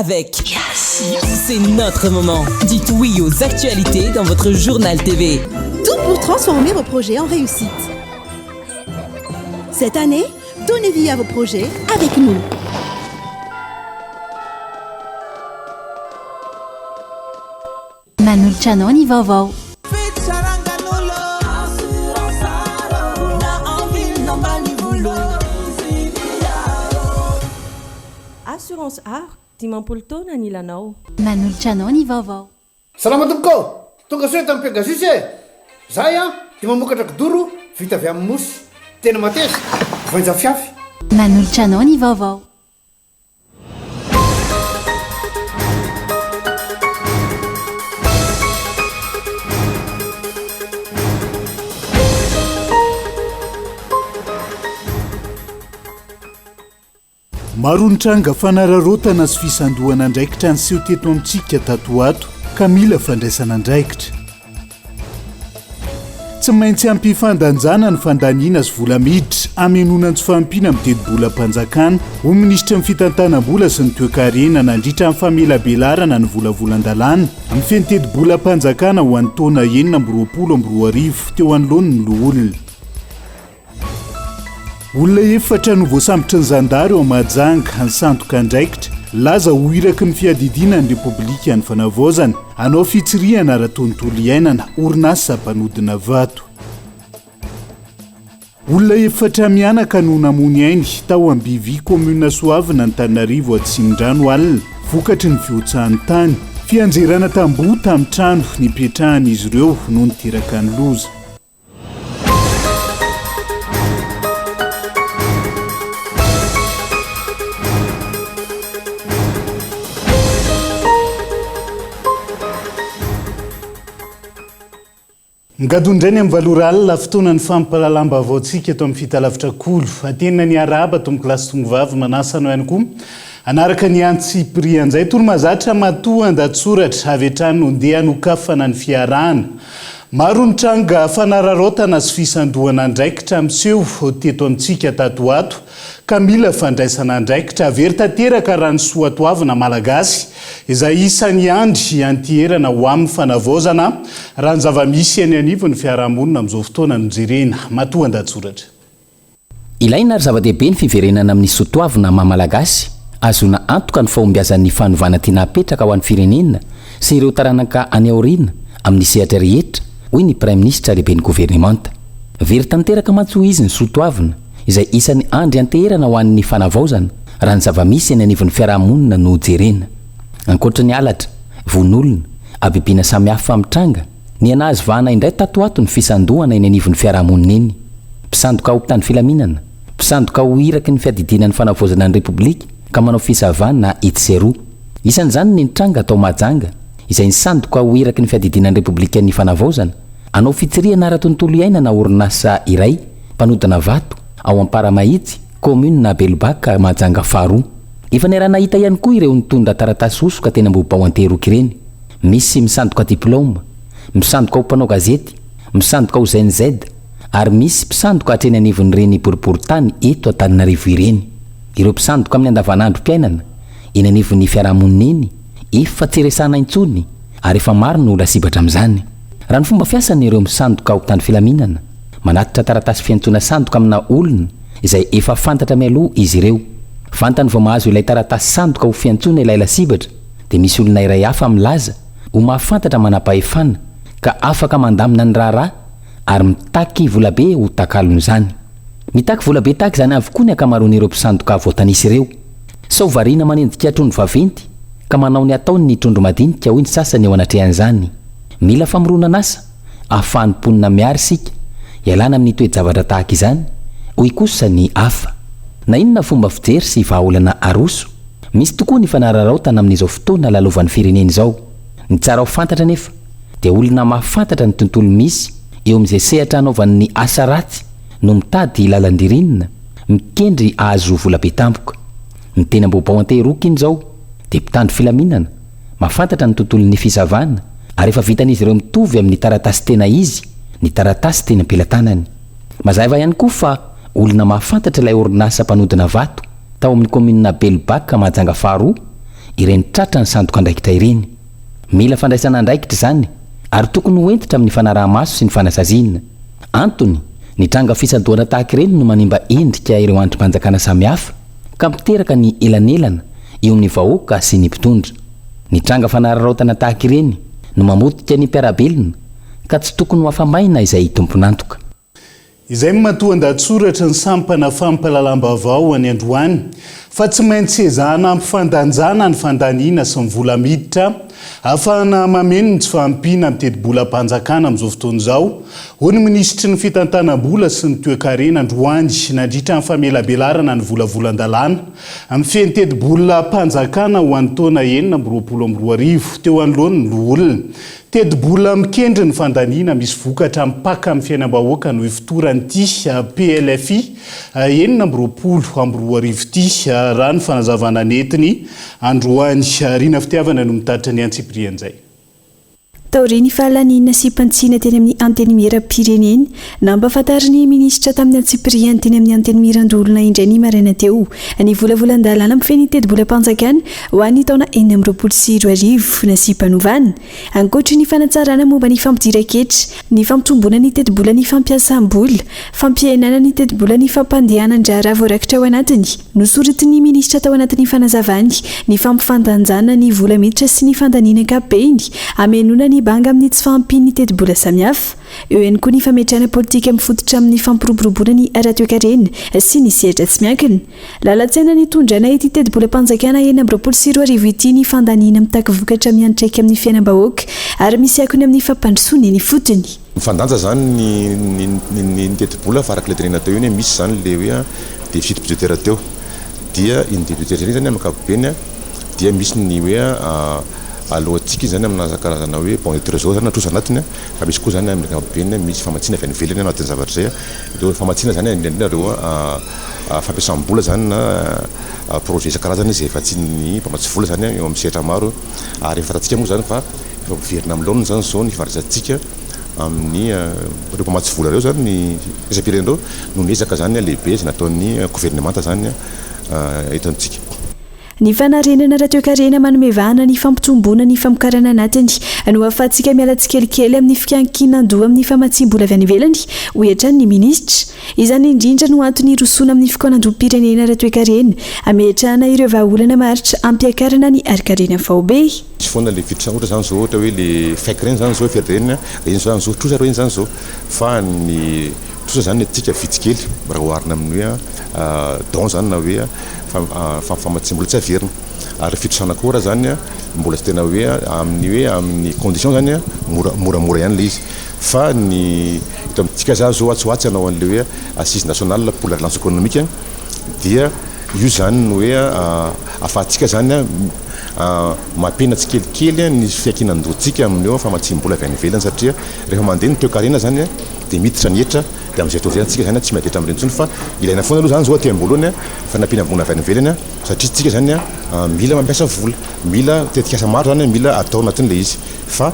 avec. C'est notre moment. Dites oui aux actualités dans votre journal TV. Tout pour transformer vos projets en réussite. Cette année, donnez vie à vos projets avec nous. Manoltrano ny vaovao. Assurance art dimampolo taona ny ilanao. Manoltrano ny vaovao. Salama tompoko, tonga soa tamin'ny Pegasus e. Zahay dia mamokatra kidoro vita avy amin'ny mosy. Tena mateza, voanja fiafy. Manoltrano ny vaovao. Marontranga fanararotana sy fisandohana andraikitra ny seho teto amintsika tato ato ka mila fandraisana andraikitra. Tsy maintsy ampifandanjana ny fandaniana sy volamiditra amenonany tsy fahampiana amin'ny teti-bolam-panjakana ho minisitra ny fitantanam-bola sy ny toe-karena nandritra amin'ny famelabelarana ny volavolan-dalàna amin'ny feny teti-bolam-panjakana ho an'ny taona 2024 teo anoloany ny loholona. Olona efatra no voasambotra ny zandary ao Mahajanga ny sandoka andraikitra laza ho iraky ny fiadidinan'ny Repoblika ny fanavaozana hanao fitsirihana ara-tontolo iainana orinasa mpanodina vato. Olona efatra mianaka no namony ainy tao Ambivy commune Soavina ny Tananarivo Atsimondrano alina vokatry ny fiotsahan'ny tany fianjerana tamboho tamin'ny trano nipetrahan'izy ireo no niteraka ny loza. Ngadondrainy amin'ny valoralina fotoana ny fampalalam-ba vaotsika eto amin'ny fitalavitra kolo atena ny araba tombo kilasy tongovavy manasano ihany koa anaraka ny antsipri anjay toro-mazatra matoa andatsoratra avy hatrany nondeha nokafana ny fiarahana maro ny tranga fanararotana sy fisandohana andraikitra amin'seho teto amintsika tato ato ka mila fandraisana andraikitra avery tanteraka raha ny soatoavina malagasy izay isan'ny andry antierana ho amin'ny fanavaozana raha ny zava-misy any anivo ny fiarahamonina amin'izao fotoana nojerena matoa andatsoratra. Ilaina ary zava-dehibe ny fiverenana amin'ny soatoavina maha-malagasy azona antoka ny fahombiazan'ny fanovana tiana apetraka ho an'ny firenena sy ireo taranaka any aoriana amin'ny sehatra rehetra hoy ny Prime Ministre lehibe ny gouvernemanta. Very tanteraka matsoa izy ny soatoavina izay isan'ny andry anteherana ho an'ny fanavaozana raha ny zava-misy any anivon'ny fiarahamonina no jerena. Ankoatra ny alatra, vonolona, abibiana samihafa mitranga, ny anazy vahana indray tato ato ny fisandohana eny anivon'ny fiarahamonina eny. Mpisandoka ho mpitandro filaminana, mpisandoka ho iraky ny fiadidinan'ny fanavaozana ny Repoblika ka manao fisavana itsero. Isan'izany ny tranga atao Mahajanga izay nisandoka ho iraky ny fiadidinan'ny Repoblika ny fanavaozana anao fitsirihana ara-tontolo iainana orinasa iray mpanodina vato ao Amparamahitsy commune Belobaka Mahajanga faharoa. Efa nerana hita ihany koa ireo nitondra taratasy osoka tena mboba ao anteroka ireny. Misy misandoka diplôma, misandoka ho mpanao gazety, misandoka ho ZNZ ary misy mpisandoka hatreny anivon'ireny boriboritany eto Antananarivo ireny. Ireo mpisandoka amin'ny andavanandrom-piainana eny anivon'ny fiarahamonina eny efa tsy resana intsony ary efa maro no lasibatra amin'izany. Raha ny fomba fiasan'ireo misandoka ho mpitandro filaminana manatitra taratasy fiantsona sandoka amina olona izay efa fantatra mialoha izy ireo. Fantany vao mahazo ilay taratasy sandoka ho fiantsona ilay lasibatra dia misy olona iray hafa milaza ho mahafantatra manam-pahefana ka afaka mandamina ny raharaha ary mitaky volabe ho takalon'izany. Mitaky volabe taky izany avokoa ny akamaroan'ireo mpisandoka voatanisy ireo. Sao variana manendika trondro vaventy ka manao ny ataony ny trondro madinika hoy ny sasany eo anatrehan'izany. Mila famoronana asa ahafahan'ny mponina miary sika ialana amin'ny toe-javatra tahaka izany hoy kosa ny hafa. Na inona fomba fijery sy vahaolana aroso misy tokoa ny fanararaotana amin'izao fotoana lalovan'ny firenena izao. Ny tsara ho fantatra nefa dia olona mahafantatra ny tontolo misy eo amin'izay sehatra anaovan'ny asa ratsy no mitady lalan-dririnina mikendry ahazo volabe tampoka. Ny tena mboba ao anteroka iny izao dia mpitandro filaminana mahafantatra ny tontolon'ny fisavana ary efa vitan'izy ireo mitovy amin'ny taratasy tena izy ny taratasy tena ampelantanany. Mazava ihany koa fa olona mahafantatra ilay orinasa mpanodina vato tao amin'ny commune Belobaka Mahajanga faharoa ireny tratra ny sandoka andraikitra ireny. Mila fandraisana andraikitra izany ary tokony hoentitra amin'ny fanaraha-maso sy ny fanasaziana. Antony ny tranga fisandoana tahaka ireny no manimba endrika ireo andrim-panjakana samihafa ka miteraka ny elanelana eo amin'ny vahoaka sy ny mpitondra. Ny tranga fanararaotana tahaka ireny no mamotika ny mpiarabelona ka tsy tokony ho afamaina izay tomponantoka. Izay matoa an-datsoratra ny sampana fampalalam-baovao any Androany fa tsy maintsy ezahana ampifandanjana ny fandaniana sy ny vola miditra ahafahana mameno ny tsy fahampiana amin'ny teti-bolam-panjakana amin'izao fotoana izao. Hoy ny minisitry ny fitantanam-bola sy ny toe-karena Androany nandritra ny famelabelarana ny volavolan-dalàna amin'ny feny teti-bolam-panjakana ho an'ny taona 2024 teo anoloany ny olona. Teti-bola mikendry ny fandaniana misy vokatra mipaka amin'ny fiainam-bahoaka no ifotoran'ity PLFI 2024 raha ny fanazavana netiny Androany. Rina fitiavana no mitatitra ny antsiprian'izay. Taoriny fahalanina sy mpantsina teny amin'ny antenimieram-pireneny nampahafantariny minisitra tamin'ny antsipriany teny amin'ny antenimiran-dolona indray ny maraina teo ny volavolan-dalàna mifeny teti-bolam-panjakana ho an'ny taona 2024 na sy mpanovana. Ankoatry ny fanatsarana momba ny fampidiran-ketra, ny fampitomboana ny teti-bola ny fampiasam-bola, fampiainana ny teti-bola ny fampandehanan-draharaha voarakitra ao anatiny, nosoritiny minisitra tao anatin'ny fanazavany ny fampifandanjana ny vola miditra sy ny fandaniana ankapobeny amenona ny banga amin'ny tsy fahampiany ny teti-bola samihafa. Eo ihany koa ny fametrahana politika mifototra amin'ny fampiroboroboana ny ara-toe-karena sy ny sehatra tsy miankina. Lalan-tsaina ny tondrana ity teti-bolam-panjakana 2024 ity ny fandaniana mitaky vokatra miantraika amin'ny fiainam-bahoaka ary misy akony amin'ny fampandrosoana ny fotony. Mifandanja zany ny teti-bola fa araka le tenena teo iny misy zany le hoe déficit budgétaire teo dia iny déficit budgétaire zany amin'ny ankapobeny dia misy ny hoe alohantsika zany amina karazana hoe bon de trésor zany atrosa anatiny fa misy koa zany amin'ny ankapobeny misy famatsina avy any ivelany anatin'ny zavatra zay. Ireo famatsina zany indrindra fampiasam-bola zany na projet isan-karazany izay efa tsy ny mpamatsy vola zany eo amin'ny sehatra maro ary fatantsika moa zany fa efa miverina amin'ny laoniny zany zao ny fifandraisantsika amin'ny ireo mpamatsy vola reo zany ny isam-pirenena reo no niezaka zany lehibe izay nataon'ny gouvernemanta zany eto antsika. Ny fanarenana ara-toe-karena manomevahana ny fampitomboana ny famokarana anatiny no ahafahantsika miala tsikelikely amin'ny fiankinan-doha amin'ny famatsim-bola avy any ivelany ho etrany ny minisitra. Izany indrindra no antony rosoana amin'ny fikoanan-doham-pirenena ara-toe-karena ametrahana ireo vahaolana maritra ampiakarana ny ari-karena faobe. Misy foana le fiditra ohatra zany zao ohatra hoe le fake reny zany zao fiarenena reny zany zao trosa reny zany zao fa ny trosa zany atsika vitsikely raha oharina amin'ny hoe don zany na hoe famatsim-bola tsy averina ary fitrosana koa raha zany mbola tsy tena hoe amin'ny condition zany moramora ihany le izy fa ny ito amintsika za zao atsoatsy anao an'le hoe assise nationale pour la relance économique dia io zany no hoe ahafahantsika zany mampena tsikelikely ny fiankinan-dohantsika amin'ny famatsim-bola avy any ivelany satria rehefa mandeha ny toe-karena zany dia miditra ny hetra dia amin'izay toa zany tsika zany tsy miadetra amin'ireny intsony fa ilaina foana aloha zany zao aty am-boalohany fa nampiana vola avy any ivelany satria tsika zany mila mampiasa vola, mila tetikasa maro zany mila atao anatin'le izy fa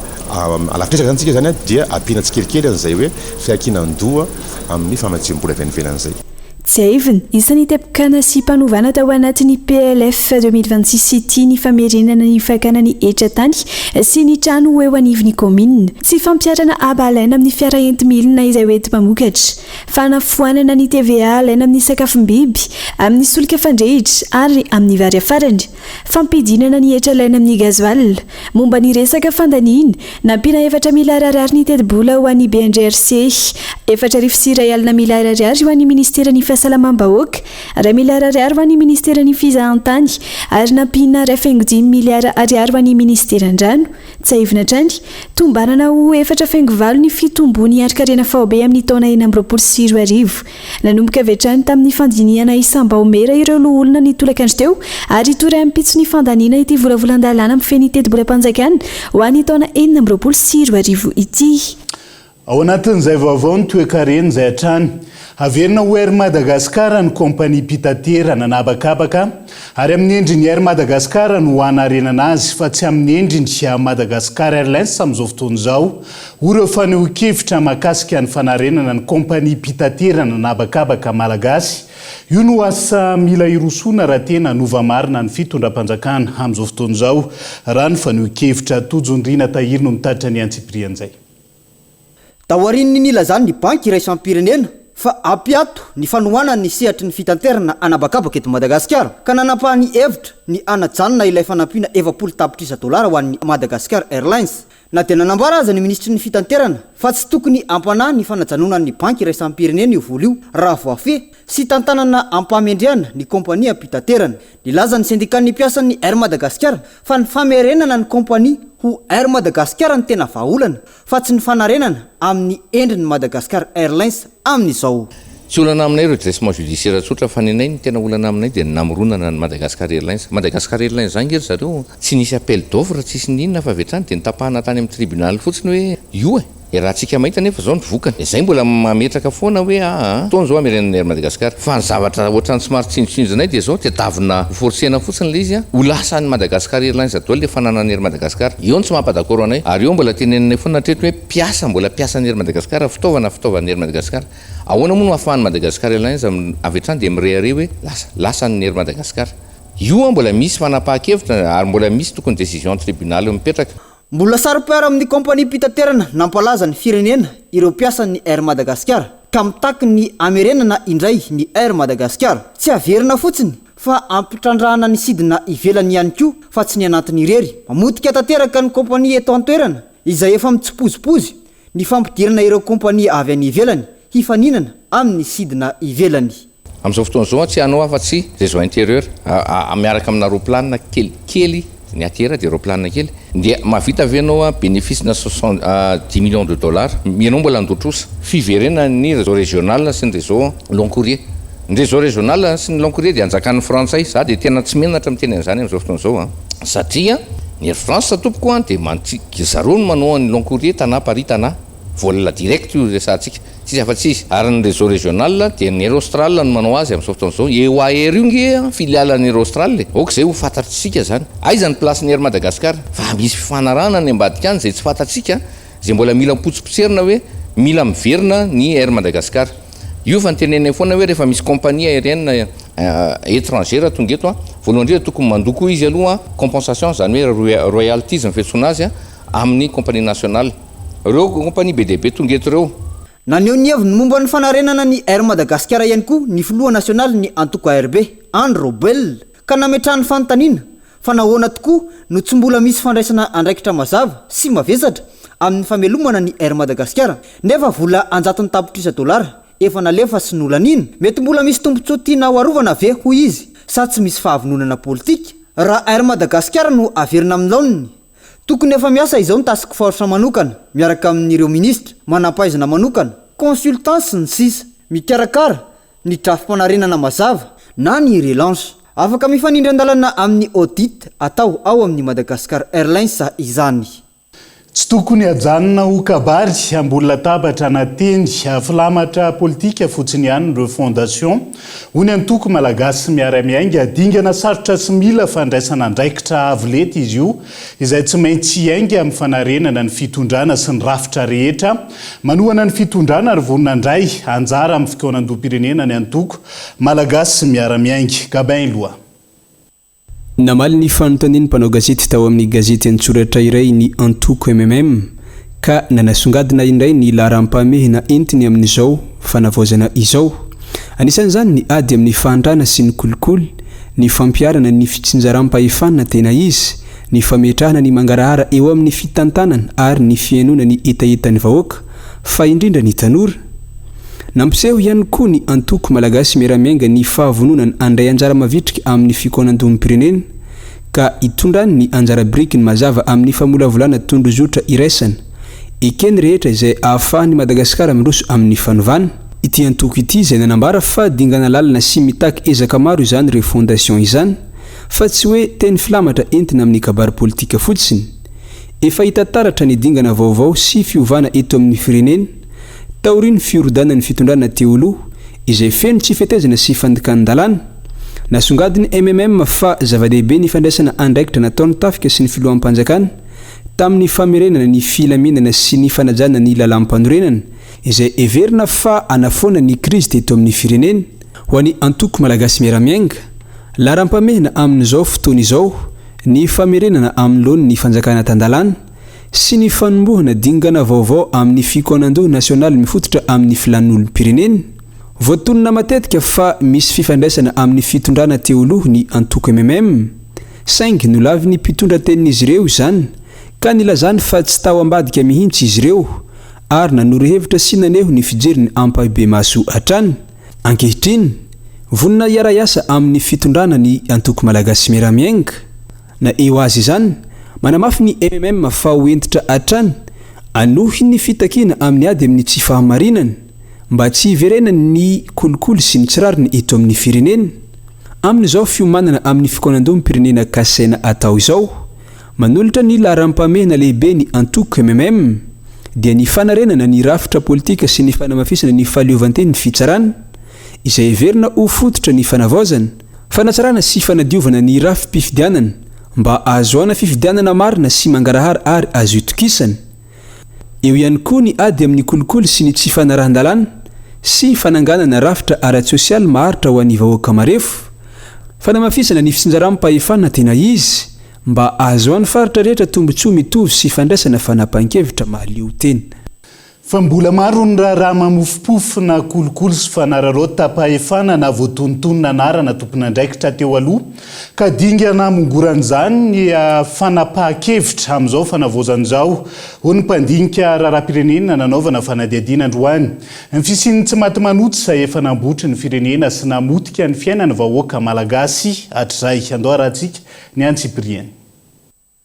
alafitresaka zany tsika zany dia ampiana tsikelikely an'izay hoe fiankinan-doha amin'ny famatsim-bola avy any ivelany zay. Tsy aivina, isan'ny tepikana sy mpanovana tao anatin'ny PLF 2026 ity ny famerenana ny fakana ny etra-tany sy ny trano eo anivon'ny komina. Tsy fampiarana aba alaina amin'ny fiara enti-milina izay hoety mpamokatra, fanafoanana ny TVA alaina amin'ny sakafom-biby, amin'ny solika fandrehitra ary amin'ny vary afarany, fampidinana ny etra alaina amin'ny gazoal. Momba ny resaka fandaniana, nampiana 4,000 ariary ny teti-bola ho an'ny BNDRC, 4,000 ariary ho an'ny ministera ny fahasalamam-bahoaka, 2,000 ariary ho an'ny ministera ny fizahantany ary nampiana 5,5 ariary ho an'ny ministeran-drano. Tsy aivina trany, tombanana ho 4,4 ny fitombony ari-karena faobe amin'ny taona 2024. Nanomboka avy hatrany tamin'ny fandiniana isam-baomera ireo loholona ny tolakandro teo ary toray ampitso ny fandaniana ity volavolan-dalàna mifeny teti-bolam-panjakana ho an'ny taona 2024 ity. ao anatin'izay vaovao ny toe-kareny izay hatrany averina ho Air Madagasikara ny kompania mpitaterana nabakabaka ary amin'ny endriny Air Madagasikara no hanarenana azy fa tsy amin'ny endriny Madagascar Airlines amin'izao fotoana izao. Ireo faneho-kevitra mahakasika ny fanarenana ny kompania mpitaterana nabakabaka malagasy. Io no asa mila irosoana raha tena nova-marina ny fitondram-panjakana amin'izao fotoana izao. Raha ny faneho-kevitra Tojondrina Tahiry no mitatra ny antsiprian'izay. Taorininy nilazany ny banky iray isam-pirenena fa ampiato ny fanohana ny sehatry ny fitanterana anabakabaka eto Madagasikara ka nanapahany hevitra ny anajanona ilay fanampiana $70 ho an'ny Madagascar Airlines. Na tena nanambara aza ny ministry ny fitanterana fa tsy tokony ampanahy ny fanajanonan'ny banky iray isam-pirenena io vola io raha voafehy sy tantanana ampamendriana ny kompania mpitaterana. Nilaza ny syndikan'ny mpiasan'ny Air Madagascar fa ny famerenana ny kompania ho Air Madagascar ny tena vahaolana fa tsy ny fanarenana amin'ny endriny Madagascar Airlines amin'izao. Tsy olana aminay ireo dressement judiciaire tsotra fa ny anay ny tena olana aminay dia namoronana ny Madagascar Airlines. Madagascar Airlines zany ngery zareo tsy nisy appel d'offre tsisy ninona fa vetrany dia nitapahana tany amin'ny tribunal fotsiny hoe io raha tsika mahita nefa zao ny vokany izay mbola mametraka foana hoe taona zao amerenan'ny Air Madagascar fa ny zavatra ohatrany somary tsinjotsinjonay dia zao tadavina forsena fotsiny le izy ho lasa ny Madagascar Airlines daholo le fananany Air Madagascar. Io tsy mampadakoro anay ary io mbola teneninay foana hatreto hoe mbola piasan'ny Air Madagascar fitaovan'ny Air Madagascar. Ahoana moa no ahafahan'ny Madagascar Airlines avetrany dia mirehare hoe lasan'ny Air Madagascar. Io mbola misy fanapahan-kevitra ary mbola misy tokony décision tribunal mipetraka. Mbola saro-piara amin'ny kompania mpitaterana nampalaza ny firenena ireo mpiasan'ny Air Madagascar ka mitaky ny amerenana indray ny Air Madagascar. Tsy averina fotsiny fa ampitrandrahana ny sidina ivelany ihany koa fa tsy ny anatiny irery. Mamotika tanteraka ny kompania eto an-toerana izay efa mitsipozipozy ny fampidirana ireo kompania avy any ivelany hifaninana amin'ny sidina ivelany. Amin'izao fotoana izao tsy hanao afa-tsy réseau intérieur miaraka amina roplanina kelikely ny atiera dia roplanina kely dia mahavita avy anao bénéfice na $10 millions. Mianao mbola andotrosa fiverena ny réseau régional sy ny réseau long courrier. Ny réseau régional sy ny long courrier dia anjakan'ny frantsay za dia tena tsy menatra miteny an'izany amin'izao fotoana izao satria ny Air France tompoko dia zareo no manao ny long courrier tana Paris tana vola direct io resantsika tsisy afa-tsisy ary ny réseau régional dia ny Air Austral no manao azy amin'izao fotoana izao. EOAR io nge filialan'ny Air Austral ok zay ho fantatritsika zany aiza ny placen'ny Air Madagascar fa misy fifanarahana ny ambadika any zay tsy fantatsika zay mbola mila mipotsipotserina hoe mila miverina ny Air Madagascar. Io fa nitenenay foana hoe rehefa misy compagnie aérienne étrangère tonga eto voalohany indrindra tokony mandoko izy aloha compensation zany hoe royalties ny fiantsoana azy amin'ny compagnie nationale. Reo kompania BDB tonga eto reo. Naneho ny heviny momba ny fanarenana ny Air Madagascar ihany koa ny filoha nasionaly ny Antoko ARB André Robel ka nametrahany fanontaniana fa nahoana tokoa no tsy mbola misy fandraisana andraikitra mazava sy mavesatra amin'ny famelomana ny Air Madagascar nefa vola $100 efa nalefa sy nolanina mety mbola misy tombontsoa tiana hoarovana ve ho izy sa tsy misy fahavononana politika. Raha Air Madagascar no averina amin'ny laoniny tokony efa miasa izao ny task force manokana miaraka amin'ireo ministra manampaizana manokana consultant sy ny sisa mikarakara ny trafim-panarenana mazava na ny relance afaka mifanindry andalana amin'ny audit atao ao amin'ny Madagascar Airlines izany. Tsy tokony hajanona ho kabary ambony latabatra nateny filamatra politika fotsiny ihany ireo fondation hony antoko malagasy miara-miainga dingana sarotra sy mila fandraisana andraikitra avolety izy io izay tsy maintsy iainga amin'ny fanarenana ny fitondrana sy ny rafitra rehetra manohana ny fitondrana ary vonina indray anjara amin'ny fikaonandoam-pirenena ny antoko malagasy miara-miainga gabain loha. Namaly ny fanontaniany mpanao gazety tao amin'ny gazety antsoratra iray ny Antoko MMM ka nanasongadina indray ny laharam-pamehina entiny amin'izao fanavaozana izao. Anisan'izany ny ady amin'ny fandrana sy ny kolikoly, ny fampiarana ny fitsinjaram-pahefanana tena izy, ny fametrahana ny mangarahara eo amin'ny fitantanana ary ny fiainona ny etaetan'ny vahoaka fa indrindra ny tanora. Nampiseho ihany koa ny Antoko malagasy miara-miainga ny fahavononana andray anjara mavitrika amin'ny fikaonandoam-pirenena ka itondrany ny anjara biriky ny mazava amin'ny famolavolana tondrozotra iraisana ekeny rehetra izay ahafahany Madagasikara mindroso amin'ny fanovana. Ity Antoko ity izay nanambara fa dingana lalina sy mitaky ezaka maro izany ireo fondation izany fa tsy hoe teny filamatra entina amin'ny kabary politika fotsiny. efa hitataratra ny dingana vaovao sy fiovana eto amin'ny firenena taoriny fiorodana ny fitondrana teoloha izay feno tsy fetezana sy fandikany-dalàna nasongadiny MMM fa zava-dehibe ny fandraisana andraikitra nataony tafika sy ny filohampanjakana tamin'ny famerenana ny filaminana sy ny fanajana ny lalam-panorenana izay everina fa anafoana ny krizy teto amin'ny firenena ho an'ny antoko malagasy miaramiainga laram-pamehina amin'izao fotoana izao ny famerenana amin'loany ny fanjakana tan-dalàna sy ny fanombohana dingana vaovao amin'ny fikoanandoha nasionaly mifototra amin'ny filan'olom-pirenena voatonona matetika fa misy fifandraisana amin'ny fitondrana teoloha ny antoko MMM saingy nolavy ny mpitondra tenin'izy ireo izany ka nilazany fa tsy tao ambadika mihintsy izy ireo ary nanoro-hevitra sy naneho ny fijeriny ampahibe maso hatrany ankehitriny vonina iara-iasa amin'ny fitondrana ny antoko malagasy miaramiainga na eo azy izany manamafy ny MMM fa hoentitra hatrany anohy ny fitakiana amin'ny ady amin'ny tsy fahamarinana mba tsy hiverenany ny kolikoly sy ny tsirariny eto amin'ny firenena amin'izao fiomanana amin'ny fikoanandoha pirenena kasaina atao izao manolotra ny laharam-pamehina lehibe ny antoko MMM dia ny fanarenana ny rafitra politika sy ny fanamafisana ny fahaleovanteny ny fitsarana izay everina ho fototra ny fanavaozana fanatsarana sy fanadiovana ny rafi-pifidianana mba ahazoana fifidianana marina sy mangarahara ary azo itokisana eo ihany koa ny ady amin'ny kolikoly sy ny tsy fanarahan-dalàna sy fananganana rafitra ara-tsosialy maharitra ho an'ny vahoaka marefo fanamafisana ny fisinjaram-pahefana tena izy mba ahazoan'ny faritra rehetra tombotsoa mitovy sy fandraisana fanampan-kevitra mahaleo tena fa mbola maro ny raha mamofopofo na kolikoly sy fanararao tapahefana na voatontonona anarana tompon'andraikitra teo aloha ka dingana mongoran'izany ny fanapahan-kevitra amin'izao fanavaozan'izao ho ny mpandinika raharam-pirenena nanaovana fanadiadiana androany ny fisiany tsy maty manoty izay efa nambotry ny firenena sy namotika ny fiainana vahoaka malagasy hatrizay andao rahantsika ny antsipriany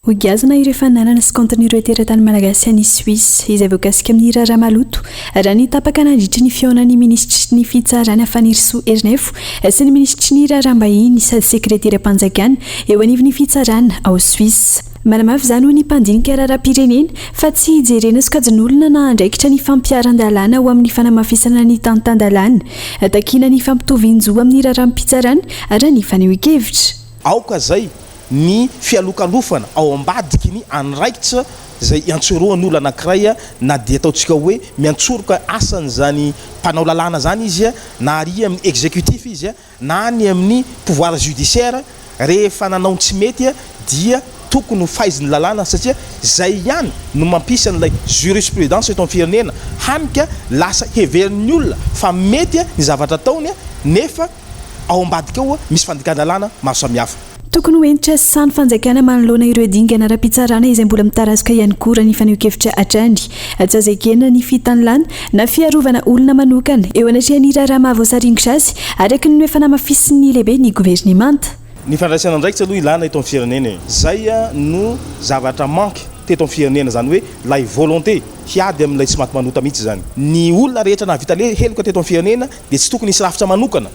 Ogazana ireo fananana sy kontinireo teratany malagasy any Suisse izay voakasika amin'ny raharaha maloto raha ny tapaka nandritry ny fiaonany ministry ny fitsarana Fanirisoa Ernefo sy ny ministry ny raharaham-bahiny sady sekretera-mpanjakana eo anivon'ny fitsarana ao Suisse manamafy izany ho ny mpandinika raharam-pirenena fa tsy hijerena sokajin'olona na andraikitra ny fampiaran-dalàna ho amin'ny fanamafisana ny tantan-dalàna takiana ny fampitovian-jo amin'ny raharam-pitsarana raha ny fanehoan-kevitra aoka zay ny fialokalofana ao ambadiky ny andraikitra zay iantsoroan'olo anankiray na dia ataontsika hoe miantsoroka asan'izany mpanao lalàna zany izy na ary amin'ny exécutif izy na ny amin'ny pouvoir judiciaire rehefa nanao tsy mety dia tokony ho faiziny lalàna satria zay ihany no mampisy an'ilay jurisprudence eto amin'ny firenena hanika lasa heverin'ny olona fa mety ny zavatra ataony nefa ao ambadika ao misy fandikan-dalàna maro samihafa tokony hoentitra sany fanjakana manoloana ireo dingana ara-pitsarana izay mbola mitarazoka ihany koa ny fanehoan-kevitra hatrany tsy azakena ny fitanilana na fiarovana olona manokana eo anatrehan'ny raharaha mahavoasaringitra azy araka ny hoe fanamafisiny lehibe ny gouvernemanta ny fandraisana andraikitra aloha ilana eto amin'ny firenena zay no zavatra manque teto amin'ny firenena zany hoe lay volonté hiady amin'ilay tsy maty manota mihitsy zany ny olona rehetra na vita heloka teto amin'ny firenena dia tsy tokony hisy rafitra manokana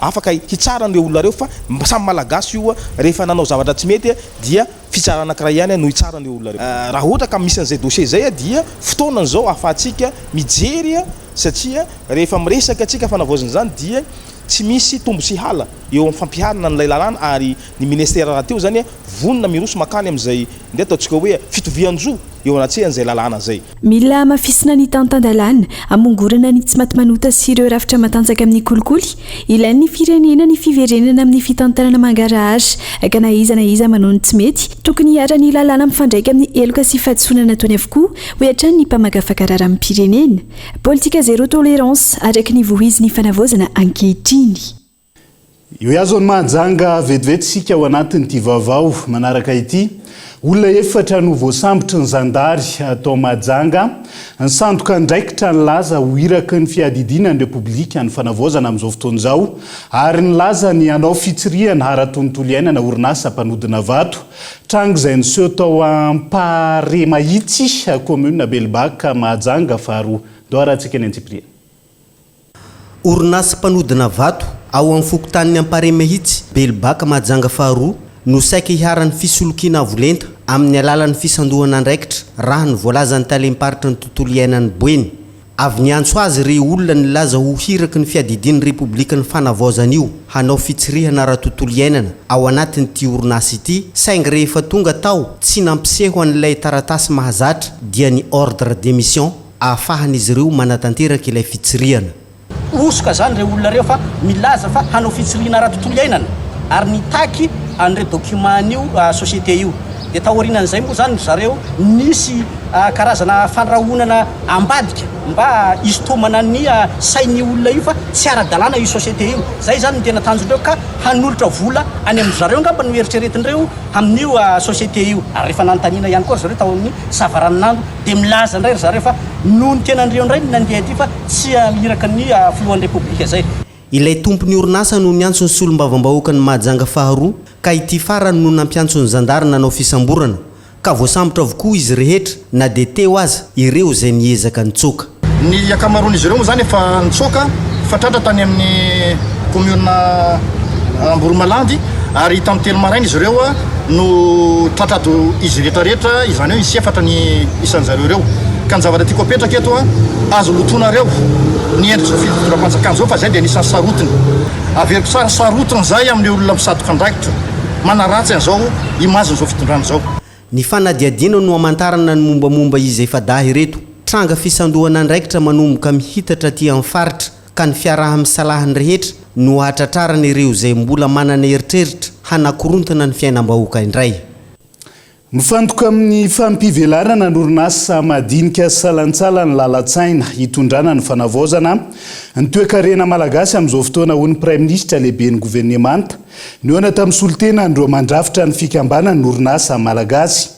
afaka hitsara an'ireo olona reo fa samy malagasy io rehefa nanao zavatra tsy mety dia fitsara anankiray ihany no hitsara an'ireo olona reo raha ohatra ka misy an'izay dossier zay dia fotoanan'izao ahafahantsika mijery satria rehefa miresaka atsika fanavaozana zany dia tsy misy tombo sy hala eo amin'ny fampiharana n'ilay lalàna ary ny ministera raha teo zany vonina miroso makany amin'izay nde ataontsika hoe fitovian-jo eo anatsehan'izay lalàna zay mila mafisina ny tantan-dalàna amongorana ny tsy maty manota sy ireo rafitra matanjaka amin'ny kolikoly ilain'ny firenena ny fiverenana amin'ny fitantanana mangarahara ka na iza manao ny tsy mety tokony hiara-ny lalàna mifandraika amin'ny eloka sy fahadisoana nataony avokoa ho hatrany ny mpamagafakarara amin'ny pirenena politika zéro tolérance araka ny voizy ny fanavaozana ankehitriny io iazony mahajanga vetivety ao anatin'ity vaovao manaraka ity olona efatra no voasambotra ny zandary atao mahajanga ny sandoka ndraikitra ny laza ho iraka ny fiadidiana ny repoblika ny fanavaozana amin'izao fotoan'izao ary ny laza ny anao fitsiriana ara-tontolo iainana orinasa mpanodina vato trango izay niseho tao ampare mahitsy commune Belbaka mahajanga faharoa dao rahantsika ny antsipria orinasa mpanodina vato ao amin'ny fokotaniny ampare mahitsy Belbaka mahajanga faharoa no saika hiaran'ny fisolokiana avolenta amin'ny alalan'ny fisandohana andraikitra raha ny voalazan'ny talemparitra ny tontolo iainany boeny avy niantso azy ry olona ny laza ho hiraky ny fiadidian'ny repoblika ny fanavaozana io hanao fitsirihana raha tontolo iainana ao anatin'ity orinasa ity saingy rehefa tonga tao tsy nampiseho an'ilay taratasy mahazatra dia ny ordre d'émission ahafahan'izy ireo manatanteraka ilay fitsirihana osoka zany re olona reo fa milaza fa hanao fitsirihana raha tontolo iainana ary nitaky an'ireo document io société io dia tahorinan'izay moa zany zareo nisy karazana fandrahonana ambadika mba isotomana ny sainy olona io fa tsy ara-dalàna io société io zay zany ny tena tanjondreo ka hanolotra vola any amin'ny zareo ngamba no eritreretin'ireo amin'io société io ary rehefa nanontaniana ihany koa zareo tao amin'ny savaranonandro dia milaza indray ry zareo fa noho ny tenandreo indray ny nandeha ty fa tsy aliraka ny filohan'ny repoblika zay ilay tompony orinasa no niantso ny solom-bavambahoaka ny mahajanga faharoa ka ity farany no nampiantso ny zandary nanao fisamborana ka voasambotra avokoa izy rehetra na dia teo aza ireo izay niezaka nitsoka ny akamaroan'izy ireo moa zany efa nitsoka fatratra tany amin'ny commune Amboromalandy ary tamin'ny telo maraina izy ireo no tratrato izy rehetrarehetra izany hoe isy efatra ny isan'zareo ireo ka ny zavatra tiako apetraka eto azo lotonareo ny endrika zao fitoram-panjakana zao fa zay dia nisan'ny sarotiny averiko tsara sarotiny zay amin'ny olona misadoka andraikitra manaratsy an'izao imaziny zao fitondrana zao ny fanadiadiana no amantarana ny mombamomba izy efa dahy reto tranga fisandohana andraikitra manomboka mihitatra ty amin'ny faritra ka ny fiaraha misalahany rehetra no hatratrarana ireo izay mbola manana eritreritra hanakorontana ny fiainam-bahoaka indray mifantoka amin'ny fampivelarana n'orinasa madinika salantsala ny lalatsaina hitondrana ny fanavaozana ny toe-karena malagasy amin'izao fotoana ho ny prime ministre lehibe ny gouvernemanta nihoana tamin'ny solotena andreo mandrafitra ny fikambanana ny orinasa malagasy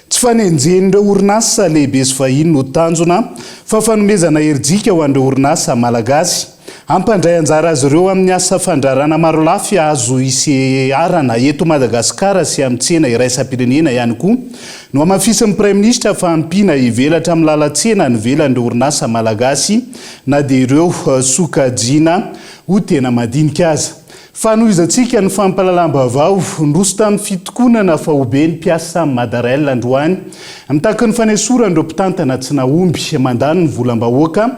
tsy fanenjen'ireo orinasa lehibe sy vahiny no tanjona fa fanomezana herijika ho an'ireo orinasa malagasy ampandray anjara azy ireo amin'ny asa fandrarana maro lafy azo isy arana eto Madagasikara sy amin'ny tsena iraisam-pirenena ihany koa no amafisin'ny prime ministre fa ampina hivelatra amin'ny lalantsena ny velan'ireo orinasa malagasy na dia ireo sokajiana ho tena madinika aza fanohizantsika ny fampalalam-baovao ndroso tamin'ny fitokonana fa hobe ny mpiasa Madarel androany mitaka ny fanesorandreo mpitantana tsy nahomby mandany ny volam-bahoaka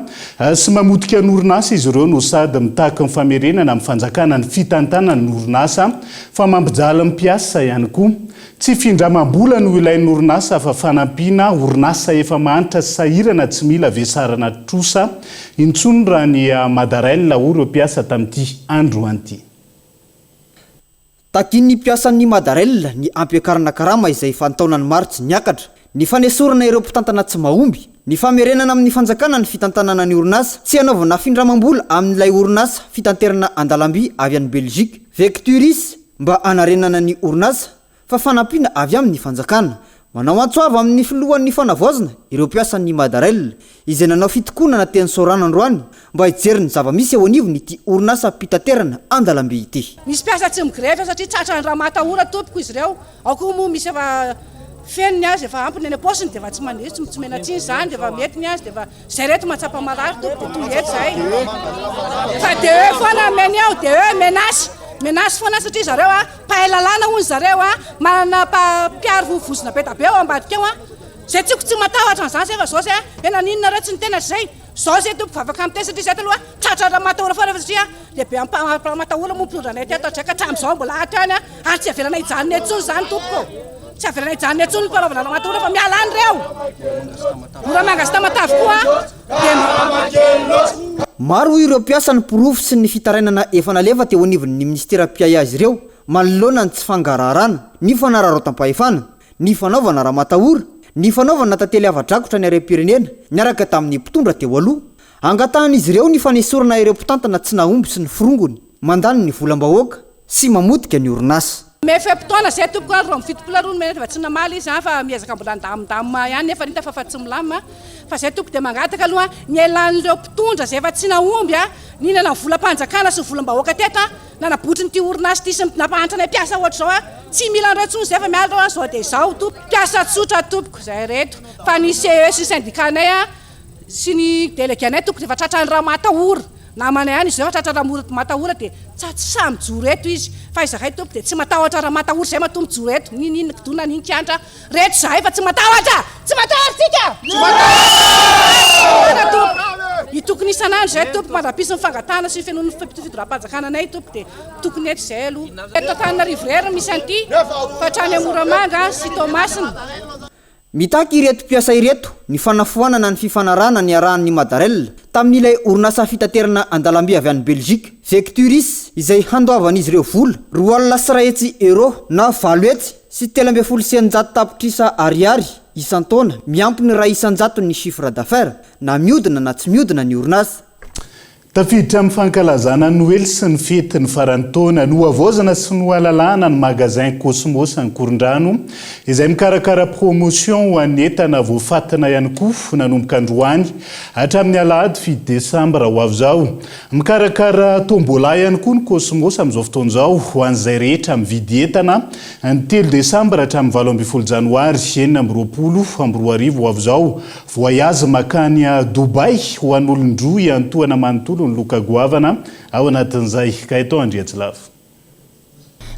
sy mamotika ny orinasa izy ireo no sady mitaka ny famerenana amin'ny fanjakana ny fitantanana ny orinasa fa mampijala ny mpiasa ihany koa tsy findramam-bola no ilain'ny orinasa fa fanampiana orinasa efa manitra sahirana tsy mila vesarana trosa intsony raha ny Madarel ho ireo mpiasa tamin'ity andro anty takin'ny mpiasan'ny Madarel ny ampiakarana karama izay fantaonany maritsy niakatra ny fanesorana ireo mpitantana tsy mahomby ny famerenana amin'ny fanjakana ny fitantanana ny orinasa tsy hanaovana findramam-bola amin'ilay orinasa fitanterana andalamby avy any Belgique Vecturis mba anarenana ny orinasa fa fanampiana avy amin'ny fanjakana manao antsoava amin'ny filohan'ny fanavaozana ireo mpiasan'ny Madarel izay nanao fitokonana teny Sorana androany mba hijeriny zava-misy eo anivony ity orinasa mpitaterana andalamby ity misy mpiasa tsy migrevy satria tratra ny raha matahora tompoko izy ireo ao koa moa misy efa feniny azy efa ampiny eny aposiny dia efa tsy manetsy tsy menatsiny zany dia efa mety ny azy dia efa zay reto mahatsapa marary tompoko dia toy eto zay fa dia hoe foana meny ao dia hoe menasy foana satria zareo pahalalana hoy zareo manana mpiary vovozona be tabe ao ambadika eo zay tsiko tsy matahotra an'izany zay fa zao zay ena ninona reo tsy nitena zay zao zay tompoko afaka amintay satria zay taloha tratrara matahora foana fa satria lehibe matahora moa mpitondranay ty atao draika hatramin'izao mbola atany ary tsy avelana hijanony etsony zany tompoko tsy avelana hijanony etsony ny mpanaovana raha matahora fa miala any reo ora mangasita matavy koa maro ireo mpiasa ny porofo sy ny fitarainana efa nalefa teo anivon'ny ministera mpiay azy ireo manoloana ny tsy fangararana ny fanararotam-pahefana ny fanaovana raha matahora ny fanaovana tantely hava-drakotra ny arem-pirenena niaraka tamin'ny mpitondra teo aloha angatahan'izy ireo ny fanesorana ireo mpitantana tsy nahomby sy ny firongony mandany ny volam-bahoaka sy mamotika ny orinasa mefepitoana zay tompoko ro mifitopola rony mena fa tsy namaly izy fa miezaka mbola ndamindamina ihany nefa nita fa tsy milamina fa zay tompoko dia mangataka aloha ny elan'ireo mpitondra zay efa tsy nahomby ninana ny volam-panjakana sy volam-bahoaka teto nanabotry ny ty orinasa ty sy nampahantra nay mpiasa ohatra zao tsy mila an'ireo tsony zay fa miala reo zao dia zao tompo mpiasa tsotra tompoko zay reto fa ny CE sy syndicat-nay sy ny délégué-nay tompoko dia efa tratrany raha matahora namana ihany izy zay ohatra tratraramora matahora dia tsatsy mijoro eto izy fa izakay tompo dia tsy matahotra raha matahora zay matombo joro eto ninina kidona ninkiantra rehetra zahay fa tsy matahotra tsy matahotratsika itokony isanandro zay tompo mandrapisy ny fangatana sy fenony fidoram-panjakananay tompo dia tokony eto zay aloha eto Antananarivo rery misy an'ity fa trany Amoramanga sy Tomasina. mitaky ireto mpiasa ireto ny fanafoanana ny fifanarana ny arahan'ny Madarel tamin'ilay orinasa fitaterana andalamby avy any Belgique Vecturis izay handoavan'izy ireo vola 2 euro na 20 sy 3.900 tapitrisa ariary isan-taona miampy ny 100 ny chiffre d'affaires na miodina na tsy miodina ny orinasa. Tafiditra amin'ny fankalazana Noël sy ny fety ny faran'ny taona no avozana sy no alalana ny magasin Cosmos any Korondrano izay mikarakara promotion ho an'ny entana voafatina ihany koa nanomboka androany hatramin'ny alahady 7 Desambra ho avy zao. Mikarakara tombola ihany koa ny Cosmos amin'izao fotoana izao ho an'izay rehetra mividy entana ny 3 Desambra hatramin'ny 12 Janoary 2020 ho avy zao. Voyage makany a Dubai ho an'olon-droa iantoana manontolo Luka Guavana ao anatin'izay ka eto Andriatsilafo.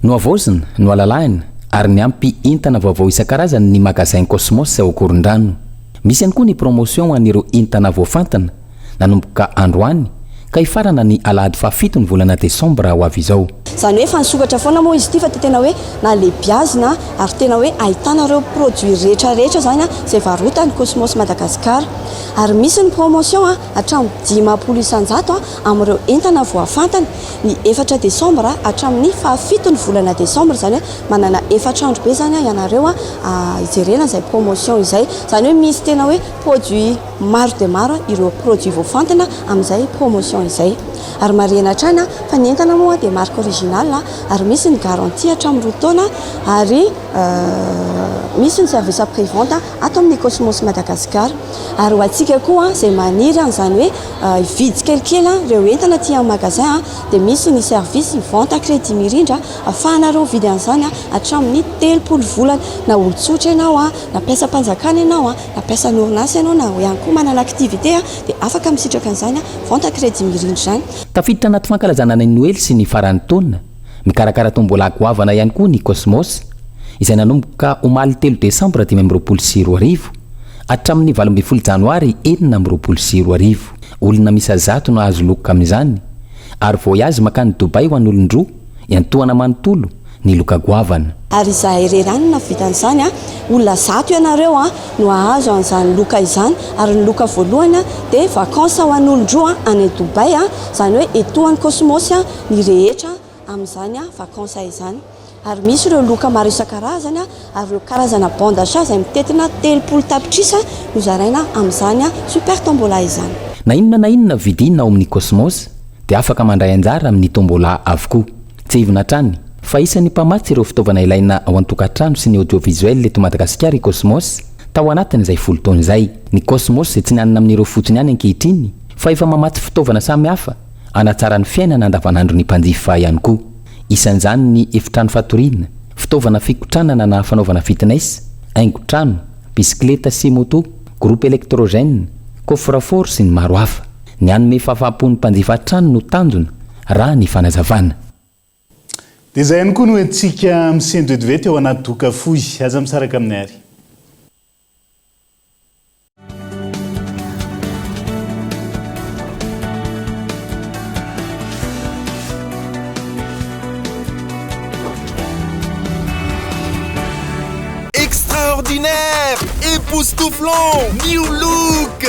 No avozina, no alalahina ary ny ampy entana vaovao isan-karazany ny magasin Cosmos ao Korondrano. Misy ihany koa ny promotion an'ireo entana voafantina nanomboka androany ka ifarana ny alahady 7 ny volana Desambra ho avy izao. Zany hoe fa nisokatra foana moa izy ity fa tena hoe na lehibiazina ary tena hoe ahitana ireo produit rehetrarehetra zany izay varotany Cosmos Madagasikara ary misy ny promotion hatramin'ny 500 isan-jato amin'ireo entana voafantana ny 4 Desambra hatramin'ny 7 ny volana Desambra zany hoe manana 4 andro be zany ianareo ijerena izay promotion izay zany hoe misy tena hoe produit maro dia maro ireo produit voafantana amin'izay promotion izay ary marihana hatrany fa ny entana moa dia marque original ary misy ny garantie hatramin'ny 2 taona ary misy ny service après-vente ato amin'ny Cosmos Madagasikara ary ho antsika koa izay maniry an'izany hoe ividy kelikely ireo entana aty amin'ny magasin dia misy ny service vente crédit mirindra ahafahanareo vidy an'izany hatramin'ny 3 volana na olon-tsotra ianao na mpiasa-panjakana ianao na mpiasan'ny orinasa ianao na ihany koa manana activité dia afaka misitraka an'izany vente crédit mirindra zany. Tafiditra anaty fankalazana ny Noël sy ny faran'ny taona mikarakara tombola goavana ihany koa ny Cosmos izay nanomboka omaly 3 Desambra 2020 hatramin'ny 12 Janoary 2020. Olona misy azato no azo loka amin'izany ary voyage makany Dubai ho an'olon-droa iantoana manontolo ny loka goavana. Ary izahay rerany na vitan'izany olona 100 ianareo no ahazo an'izany loka izany ary ny loka voalohany dia vakansa ho an'olon-droa any Dubai zany hoe etoan'ny Cosmos ny rehetra amin'izany vakansa izany. Ary misy ireo loka maro isan-karazany ary ireo karazana bon d'achat izay mitetina 3 tapitrisa no zaraina amin'izany super tombola izany. Na inona vidina ao amin'ny Cosmos dia afaka mandray anjara amin'ny tombola avokoa. Tsy hivina trany fa isan'ny mpamatsy ireo fitaovana ilaina ao an-tokantrano sy ny audiovisuel eto Madagasikara i Cosmos tao anatin'izay 10 taona izay. Ny Cosmos tsy nianina amin'ireo fotsiny ihany ankehitriny fa efa mamatsy fitaovana samihafa anatsara ny fiainana andavanandro ny mpanjifa ihany koa. Isan'izany ny efitrano fatoriana, fitaovana fikotranana na fanaovana fitness, haingon-trano, bisikleta sy moto, groupe électrogène, coffre-fort sy ny maro hafa. Ny anome fahafahampon'ny mpanjifa trano no tanjona raha ny fanazavana. Dia izay ihany koa no entsika misendovedivety ao anaty doka fohy aza misaraka amin'ny ary. Extraordinaire, époustouflant, new look.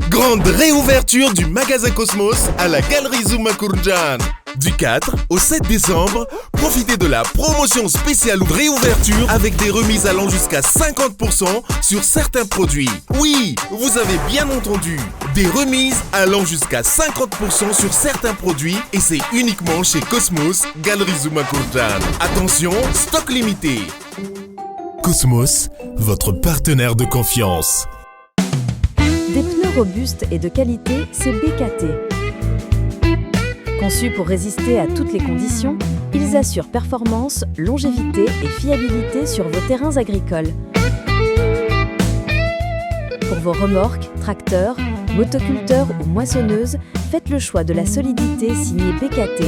Grande réouverture du magasin Cosmos à la galerie Zuma Kourndjan. Du 4 au 7 décembre, profitez de la promotion spéciale réouverture avec des remises allant jusqu'à 50% sur certains produits. Oui, vous avez bien entendu, des remises allant jusqu'à 50% sur certains produits et c'est uniquement chez Cosmos, galerie Zuma Kourndjan. Attention, stock limité. Cosmos, votre partenaire de confiance. Des pneus robustes et de qualité, c'est BKT. Conçus pour résister à toutes les conditions, ils assurent performance, longévité et fiabilité sur vos terrains agricoles. Pour vos remorques, tracteurs, Motoculteur ou moissonneuse, faites le choix de la solidité signée PKT.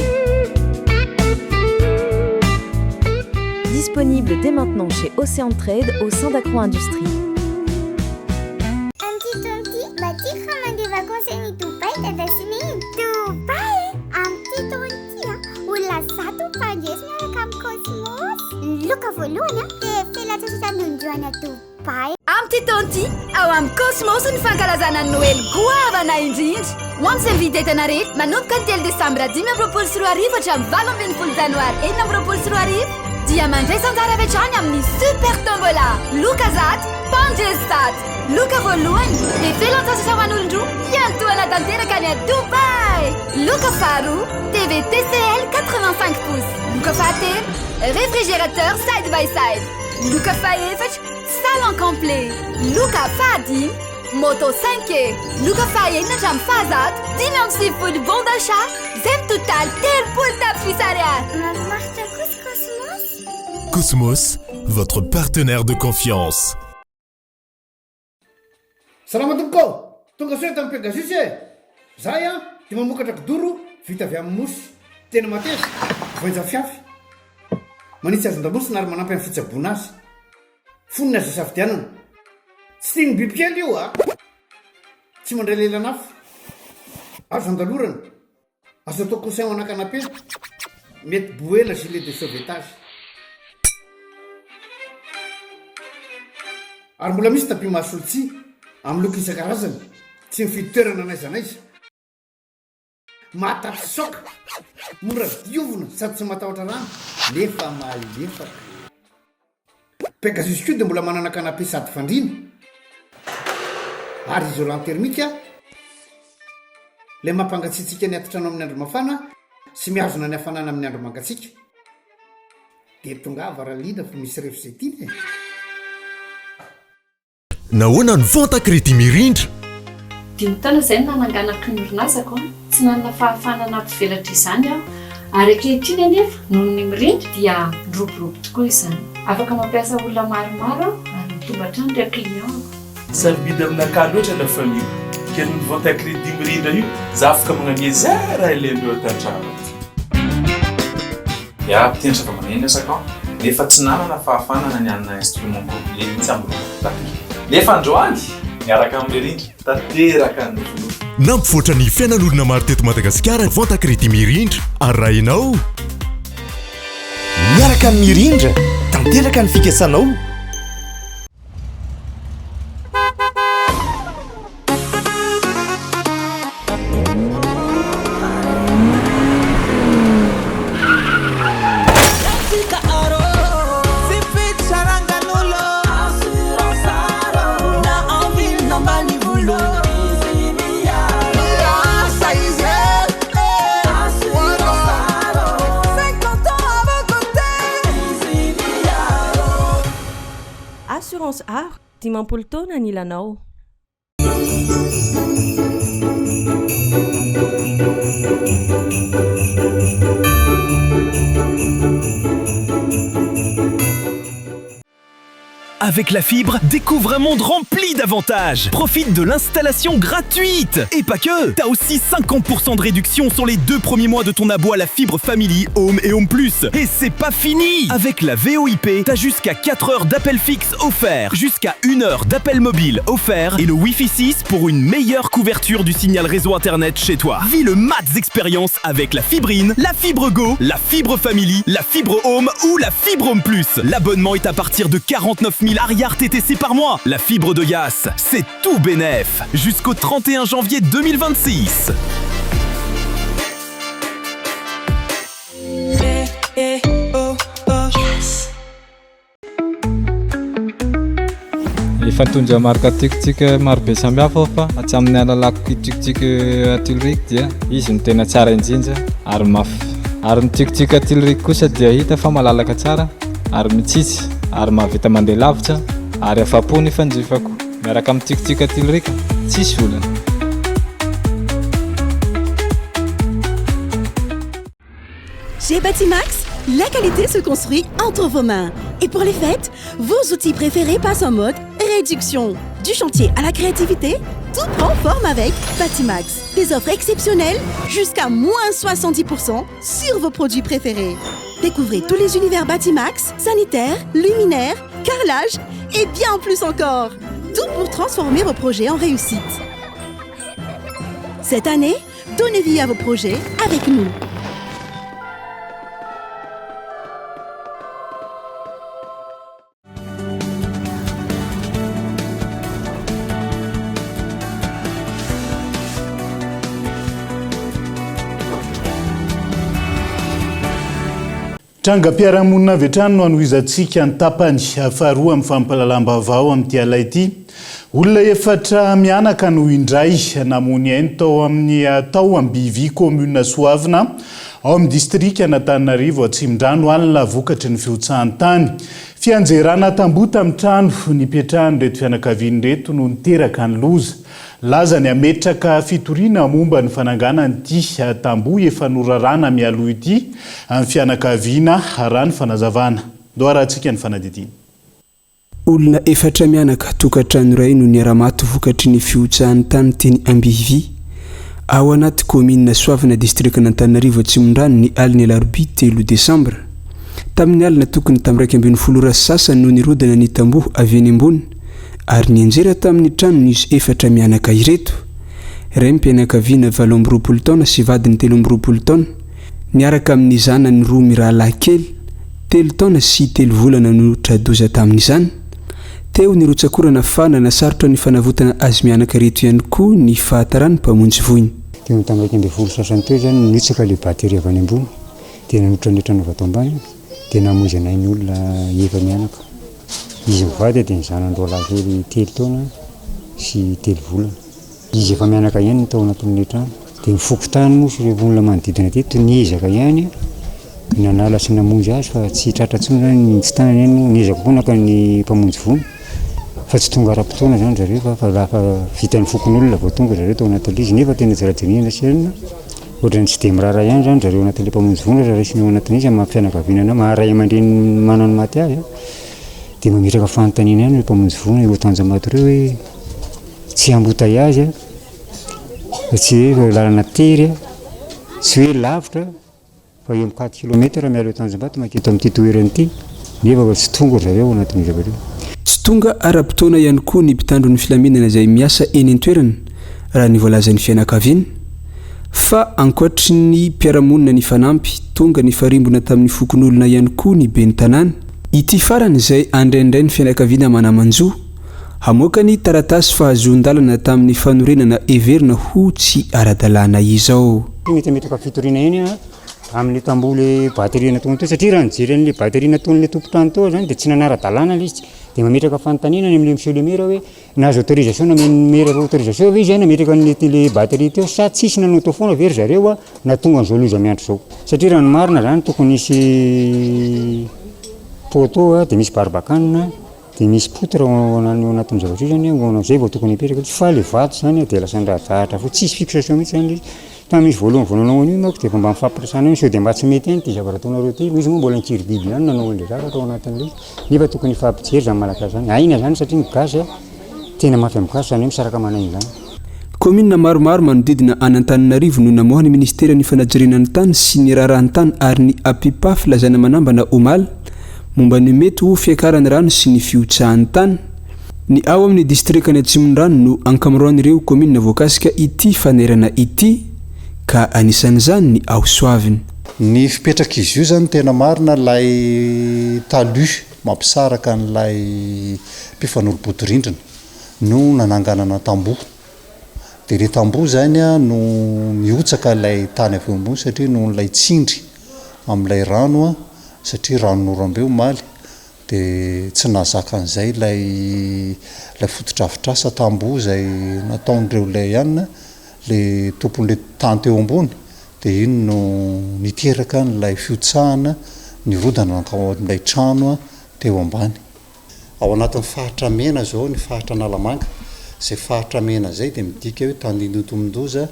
Disponible dès maintenant chez Océan Trade au sein d'Agro-Industrie. Des vacances in Dubai dada sini Dubai amty taonty olona zato mpandeso miaraka amin'ny Cosmos loka voalohany dia filatsasatan'androana Dubai amty taonty ao amin'ny Cosmos ny fankalazana ny Noël goavana indrindra ho amin'ny servitetana rehetra manomboka ny 3 desambra 2024 hatramin'ny 20 janoary 2024 dia mandray sanjara avy hatrany amin'ny super tombola loka zato panjestat loka voalohany dia felan-tsasatra ho an'olon-droa iantoana tanteraka any a Dubai loka faharoa TV TCL 85 pouces loka fahatelo réfrigérateur side by side loka fahaefatra salon complet loka fahadimy moto 5e loka fahaenina hatramin'ny fahazato 5 bon d'achat zay total 30 tapis ariary mahafinaritra kosa Cosmos. Cosmos, votre partenaire de confiance. Salama tompoko tonga soe tamin'ny Pegasus e zahay a dia mamokatra kidoro vita avy amin'ny mosy tena mateza voenja fiafy manitsy azon-damosina ary manampy amin'ny fitsaboana azy foniny azo safidianana tsy tiany bibikely io a tsy mandray lelanafo azo andalorana azo atao coussin anakanapé mety boela gilet de sauvetage ary mbola misy tapi mahasolotsi amin'ny loko isan-karazany tsy mifidy toerana n'aiza n'aiza mahatatry soka mora diovina sady tsy matahotra rano nefa malefaka Pegasus koa dia mbola manana canapé sady fandrina ary isolant thermique ilay mampangatsiatsika ny atotrano amin'ny andro mafana sy mihazona ny hafanana amin'ny andro mangatsiaka dia tonga varalina fa misy refzetiny nahoana ny vanta crédit mirindra dimy taona izay no nananganako ny orinasako tsy nanana fahafanana ampivelatra izany aho ary ankehitriny anefa noho ny mirindra dia niroborobo tokoa izany afaka mampiasa olona maromaro ary mitombatra ny ireo client sarobidy aminakah loatra la famille kely ny vanta crédit mirindra io za afaka magnamia zara ilendreo atantrano ya mpitendra fa manena sakao nefa tsy nanana fahafanana ny anina instrument complet mihitsy amin'ny nefa androany miaraka amin'ny rindra tanteraka ny volo nampivoatra ny fiainan'olona maro teto Madagasikara vanta crédit mirindra ary raha ianao miaraka amin'ny rindra tanteraka ny fikasanao Assurance Art, dimampolo taona ny ilanao. Avec la fibre, découvre un monde rempli d'avantages. Profite de l'installation gratuite. Et pas que, t'as aussi 50% de réduction sur les 2 premiers mois de ton abo à la fibre Family, Home et Home Plus. Et c'est pas fini. Avec la VoIP, t'as jusqu'à 4 heures d'appel fixe offert, jusqu'à 1 heure d'appel mobile offert et le Wi-Fi 6 pour une meilleure couverture du signal réseau internet chez toi. Vis le max expérience avec la fibrine, la fibre Go, la fibre Family, la fibre Home ou la fibre Home Plus. L'abonnement est à partir de 49 000 arrière TTC par mois. La fibre de Yas, c'est tout bénef. Jusqu'au 31 janvier 2026. Ifatondra marika tikitika marobe samihafa fa atsy amin'ny alalako tikitika tilrik dia izy no tena tsara indrindra ary mafy. Ary ny tikitika tilrik kosa dia hita fa malalaka tsara ary mitsitsy ary mahavita mandeha lavitra ary afapo ny fanjifako miaraka amin'ny tikitika tilrika tsisy olana. Chez Batimax, la qualité se construit entre vos mains. Et pour les fêtes, vos outils préférés passent en mode réduction. Du chantier à la créativité, Tout prend forme avec Batimax. Des offres exceptionnelles, jusqu'à moins 70% sur vos produits préférés. Découvrez tous les univers Batimax, sanitaire, luminaire, carrelage et bien plus encore. Tout pour transformer vos projets en réussite. Cette année, donnez vie à vos projets avec nous. Trangam-piarahamonina avy hatrany no anohizantsika ny tapany faharoa amin'ny fampalalam-baovao amin'ity alay ity. Olona efatra mianaka no indray namony ainy tao amin'ny tao Ambivy commune Soavina ao amin'ny distrika Antananarivo Atsimondrano alina vokatry ny fihotsahantany. Fianjerana tamboho tamin'ny trano nipetrahany reto fianakaviany reto no niteraka ny loza. Laza ny ametraka fitoriana momba ny fananganan'ity tamboho efa norarana mialoha ity amin'ny fianakaviana arahany fanazavana. Doarahantsika ny fanadidina. Olona efatra mianaka tokantrano iray no niara-maty vokatry ny fihotsahany tany teny Ambivy ao anaty commune Soavina district Antananarivo Atsimondrano ny alina alarobia 3 Desambra. Tamin'ny alina tokony tamin'ny 20 sasany no nirodana ny tamboho avy eny ambony ary nianjera tamin'ny trano nisy efatra mianaka ireto. Iray mpianakaviana 20 taona sy vadiny 13 taona niaraka amin'ny zanany roa mirahalahy kely 3 taona sy 3 volana no tradoza tamin'izany. Teo nirotsakorana fana na sarotra ny fanavotana azy mianaka reto ihany koa ny fahatarany mpamonjy voiny. Teo tamin'ny 20 sasany teo zany nitsaka le batery avy any ambony dia nanotranetrana avy ato ambany dia namonjy anay ny olona efa mianaka. Izy mivady dia ny zanany roa lahy kely 3 taona sy 3 volana. Izy efa mianaka ihany ny tao anatin'ny trano dia mifoky tany moa sy ireo olona manodidina teto niezaka ihany nanala sy namonjy azy fa tsy tratra tsony zany ny tsy tanany ihany niezaka koa naka ny mpamonjy voiny fa tsy tonga ara-potoana zany zareo fa lafa vitan'ny fokon'olona vao tonga zareo tao anatin'ilay izy nefa tena jarajanina sy irina ohatrany tsy dia mirara ihany zany zareo anatin'ilay mpamonjy voiny raha raisiny ao anatin'izy amin'ny mampianakaviana maharay aman-dreny manao ny maty azy dia mametraka fanontaniana ihany mpamonjy voiny eo Tanjamato ireo hoe tsy hambota azy tsy hoe lalana tery tsy hoe lavitra fa eo amin'ny 4 km miala eo Tanjambato maketo amin'ity toerana ity nefa tsy tonga zareo anatin'izy avy ireo. Tsy tonga ara-potoana ihany koa ny mpitandro ny filaminana izay miasa eny an-toerana raha ny voalazan'ny fianakaviana fa ankoatry ny mpiaramonina ny fanampy tonga ny farimbona tamin'ny fokon'olona ihany koa ny ben'ny tanàna. Ity farany izay andraindray ny fianakaviana manamanjoa hamoaka ny taratasy fahazoan-dalana tamin'ny fanorenana everina ho tsy ara-dalàna izao. Metameta fitoriana eny amin'ny tamboho le batery natony teo satria raha nijery an'le batery natony le tompo-trano teo zany dia tsy nanara-dalàna ilay izy dia mametraka fanontaniana amin'le monsieur le maire hoe nahazo autorisation na maire autorisation ve izy zany nametraka an'le batery teo sa tsisy nanao tao foana very zareo na tonga an'izao loza miandro zao satria raha ny marina zany tokony misy poto dia misy barbakanina dia misy poutre ao anatin'ny zavatra io zany zay vao tokony hipetraka fa le vato zany dia lasa nirahadahatra fa tsisy fixation mihitsy zany fa misy voalohany voananao an'io manko dia mba mifampiresana io sao dia mba tsy mety ihany ty zavatra ataonareo ty izy moa mbola nitsiry biby ihany nanao an'ilay zavatra ao anatin'ilay nefa tokony ifampijery zany malagasy zany aina zany satria ny gasy tena mafy amin'ny gasy zany hoe misaraka manainy zany. Commune maromaro manodidina Antananarivo no namoahany ministera ny fanajirina ny tany sy ny rarahany tany ary ny APIPA filazana manambana omaly momba ny mety ho fiakarany rano sy ny fihotsahany tany. Ny ao amin'ny distrika ny Atsimondrano no ankamaroan'ireo commune voakasika ity fanerana ity ka anisan'izany ny ao Soavina. Ny fipetraka izy io zany tena marina lay talu mampisaraka an'ilay mpifanolo-botorindrina no nananganana tamboho dia le tamboho zany no mihotsaka ilay tany avy eo ambony satria no nilay tsindry amin'ilay rano satria rano norambe maly dia tsy nahazaka an'izay lay fotodrafitrasa tamboho izay nataon'ireo lay ihany le tompon'le tany teo ambony dia iny no niteraka n'ilay fiotsahana nirodana n'ilay trano teo ambany. Ao anatin'ny fahatra mena zao ny fahatra Nalamanga izay fahatra mena izay dia midika hoe Tandindontomondoza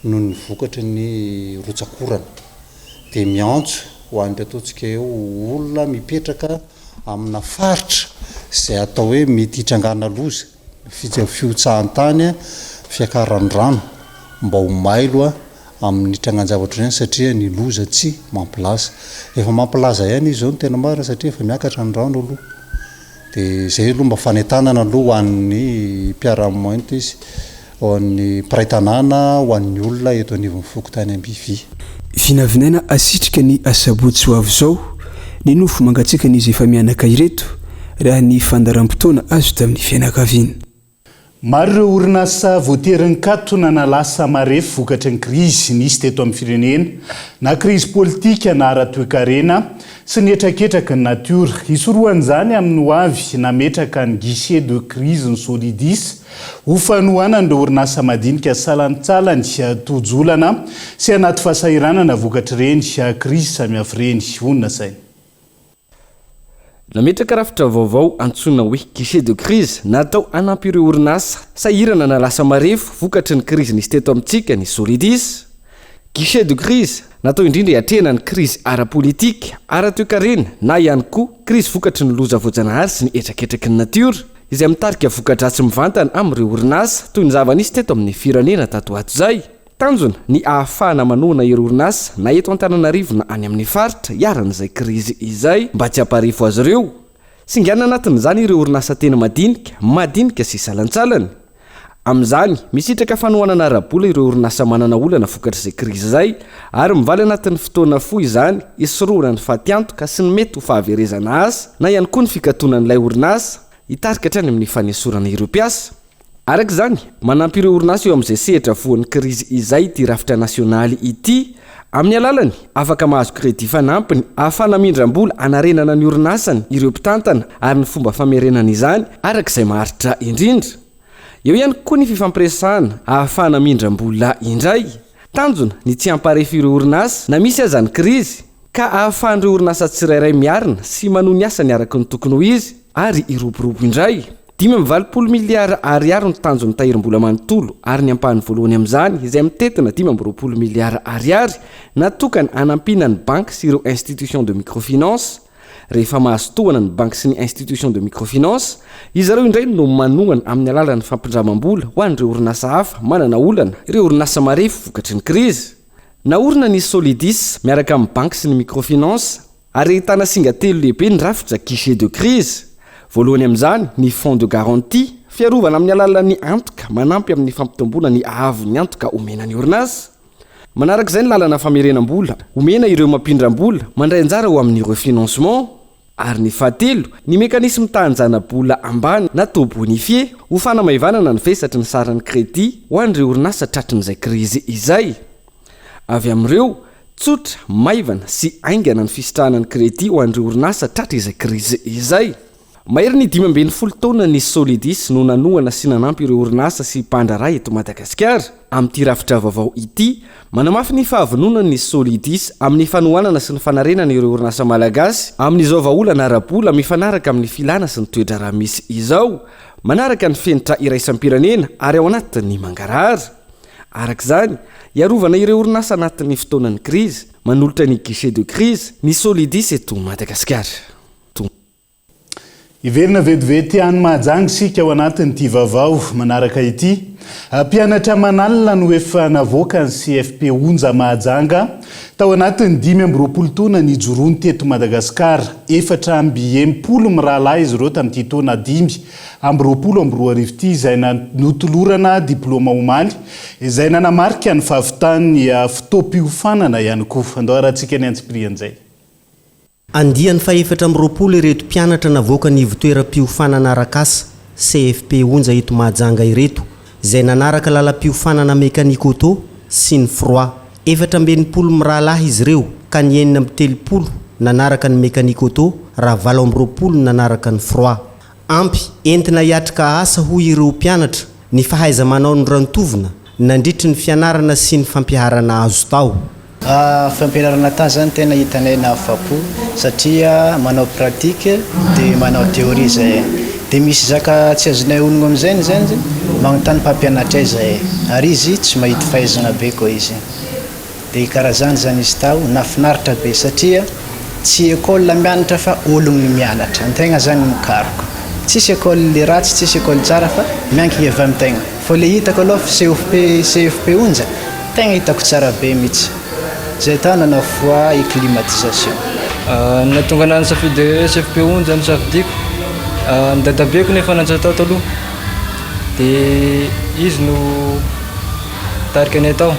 no ny vokatry ny rotsakorana dia miantso ho an'ny ataontsika eo olona mipetraka amina faritra izay atao hoe mety hitrangana loza fihotsahantany fiakaran'ny rano mba ho mailo amin'ny tranganjavatra zany satria ny loza tsy mampilaza efa mampilaza ihany izy zao no tena marina satria efa miakatra ny rano aloha dia zay aloha mba fanetanana aloha ho an'ny mpiara-mainty izy ho an'ny mpiray-tanàna ho an'ny olona eto anivon'ny fokotany Ambivy. Vinavinaina asitrika ny asabotsy ho avy zao ny nofo mangatsiaka n'izy efa mianaka ireto raha ny fandaram-potoana azo tamin'ny fianakaviana. Maro ireo orinasa voatery nikatona na lasa marefo vokatry ny krizy nisy teto amin'ny firenena na krizy politika na ara-toekarena sy ny etraketraka ny natiora. Isorohan'izany amin'ny ho avy nametraka ny guichet de crise ny Solidis ho fanohanana ireo orinasa madinika salanitsalany tojolana sy anaty fahasahiranana vokatry ireny krizy samihafa ireny. Onona sainy. Nametraka rafitra vaovao antsoina hoe guichet de crise natao anampy ireo orinasa sahirana na lasa marefo vokatry ny krizy nisy teto amintsika ny Solidis. Guichet de crise natao indrindra hiatrehana ny krizy ara-politika, ara-toekarena na ihany koa krizy vokatry ny loza voajanahary sy ny etraketraky ny natiora izay mitarika vokadratsy mivantana amin'ireo orinasa toy ny zava-nisy teto amin'ny firenena tato ato izay. Tanjona ny ahafahana manohana ireo orinasa na eto Antananarivo na any amin'ny faritra hiaran'izay krizy izay mba tsy hamparefo azy ireo. Singana anatin'izany ireo orinasa tena madinika sy salantsalany. Amin'izany misitraka fanohanana ara-bola ireo orinasa manana olana vokatry izay krizy izay ary mivaly anatin'ny fotoana fohy izany isorohana ny fatiantoka sy ny mety ho fahaverezana azy na ihany koa ny fikatonan'ilay orinasa hitarika hatrany amin'ny fanesorana ireo mpiasa. Araka izany manampy ireo orinasa eo amin'izay sehatra voan'ny krizy izay ity rafitra nasionaly ity amin'ny alalany afaka mahazo kredi fanampiny ahafahana mindram-bola anarenana ny orinasany ireo mpitantana ary ny fomba famerenana izany araka izay maharitra indrindra. Eo ihany koa ny fifampiresahana ahafahana mindram-bola indray. Tanjona ny tsy hamparefo ireo orinasa na misy aza ny krizy ka ahafahan'ireo orinasa tsirairay miarina sy manohy ny asany araka ny tokony ho izy ary iroborobo indray. 5.20 miliara ariary ny tanjony tahirim-bola manontolo ary ny ampahany voalohany amin'izany izay mitetina 5.20 miliara ariary natokany anampina ny banky sy ireo institution de microfinance. Rehefa mahazo tohana ny banky sy ny institution de microfinance, izy ireo indray no manohana amin'ny alalan'ny fampindramam-bola ho an'ireo orinasa hafa manana olana, ireo orinasa marefo vokatry ny krizy. Naorina ny Solidis miaraka amin'ny banky sy ny microfinance ary ahitana singa telo lehibe ny rafitra guichet de crise. Voalohany amin'izany ny fonds de garantie fiarovana amin'ny alalan'ny antoka manampy amin'ny fampitomboana ny ahavon'ny antoka omena ny orinasa. Manarak'izay ny lalana famerenam-bola omena ireo mampindram-bola mandray anjara ho amin'ny refinancement. Ary ny fahatelo ny mekanisme tahanjana-bola ambany na taux bonifié ho fanamahivanana ny vesatry ny saran'ny kredi ho an'ireo orinasa tratrin'izay krizy izay. Avy amin'ireo tsotra, maivana sy aingana ny fisitrahana ny kredi ho an'ireo orinasa tratra izay krizy izay. Mahery ny 5.20 taona ny Solidis no nanohana sy nanampy ireo orinasa sy mpandraraha eto Madagasikara. Amin'ity rafitra vaovao ity, manamafy ny fahavononana ny Solidis amin'ny fanohanana sy ny fanarenana ireo orinasa malagasy amin'izao vahaolana ara-bola mifanaraka amin'ny filana sy ny toe-draharaha misy izao, manaraka ny fenitra iraisam-pirenena ary ao anatin'ny mangarahara. Arak'izany, iarovana ireo orinasa anatin'ny fotoanan'ny krizy, manolotra ny guichet de crise ny Solidis eto Madagasikara. Iverina vetivety any Mahajanga sika ao anatin'ity vaovao manaraka ity. Mpianatra manalina no efa navoaka ny CFP Onja Mahajanga tao anatin'ny 5.20 taona ny jorony teto Madagasikara, 480 mirahalahy izy ireo tamin'ity taona 5.20 ity izay notolorana diplôma omaly izay nanamarika ny fahavitany fotoam-piofanana ihany koa. Andao arahantsika ny antsipirian'izay. Andiany fa 420 ireto mpianatra navoaka ny votoeram-piofanana arakasa CFP Onja eto Mahajanga ireto izay nanaraka lalam-piofanana mekanika auto sy ny froid. 480 mirahalahy izy ireo ka ny 9.30 nanaraka ny mekanika auto raha 20 nanaraka ny froid. Ampy entina hiatrika asa ho ireo mpianatra ny fahaiza manao ny rantovina nandritry ny fianarana sy ny fampiharana azo tao. Fampianarana tany zany tena hitanay nahafapo satria manao pratique dia manao théorie zay. Dia misy zaka tsy azonay ologno amin'izay zany magnontany mpampianatra izay ary izy tsy mahita fahaizana be koa izy. Dia karazany zany izy tao nafinaritra be satria tsy école mianatra fa ologno ny mianatra. Antegna zany mikaroko. tsisy école le ratsy tsisy école tsara fa miankina avy amin'ny tegna fa le hitako aloha CFP onja tegna hitako tsara be mihitsy zay tanana fois i climatisation natonga anany safidy CFP onja ny safidiko ny dadabeko nefa nanjatao taloha dia izy no tarika ny atao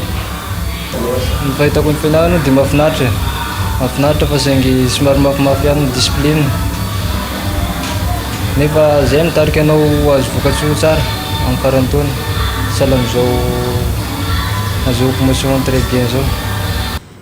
ny fahitako ny fianarana dia mahafinaritra fa saingy somary mafimafy ihany ny discipline nefa zay no tarika anao azo vokatsoa tsara amin'ny farany taona sahala amin'izao azo promotion très bien zao.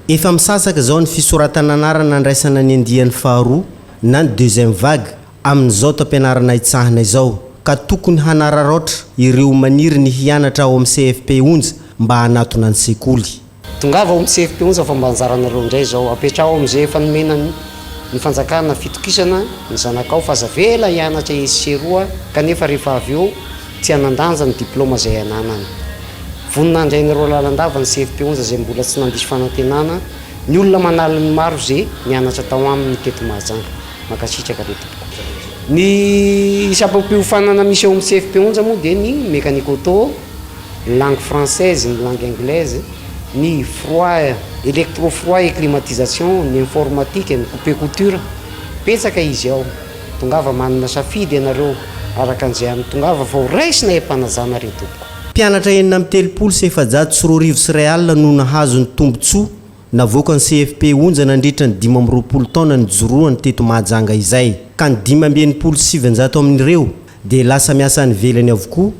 Efa misasaka zao ny fisoratana anarana andraisana ny andiany faharoa na ny deuxième vague amin'izao tampianarana itsahana izao ka tokony hanararotra ireo maniry ny hianatra ao amin'ny CFP onja mba hanatona ny sekoly. Tongava ao amin'ny CFP onja fa mba anjaranareo indray zao apetrao amin'izay efa nomena ny fanjakana fitokisana ny zanakao fa aza vela hianatra izy seroa kanefa rehefa avy eo tsy hanandanja ny diplôma zay ananany. Vonina andrainareo lalandava ny CFP onja zay mbola tsy nandisy fanantenana ny olona manala ny maro zay nianatra tao aminy teto Mahajanga makasitraka reto. Ny sapam-piofanana misy eo amin'ny CFP onja moa dia ny mécanique auto, langue française, ny langue anglaise, ny froid, électro-froid et climatisation, ny informatique, ny coupe couture. Petsaka izy ao. Tongava manana safidy ianareo araka an'izay amin'ny tongava vao raisina empanajana reto. Mpianatra enina amin'ny telopolo sy efajato sy roa arivo sy iray alina no nahazo ny tombotsoa navoaka ny CFP onja nandritra ny 5 taona ny joroany teto Mahajanga izay ka ny 5 amin'ireo dia lasa miasa ny velany avokoa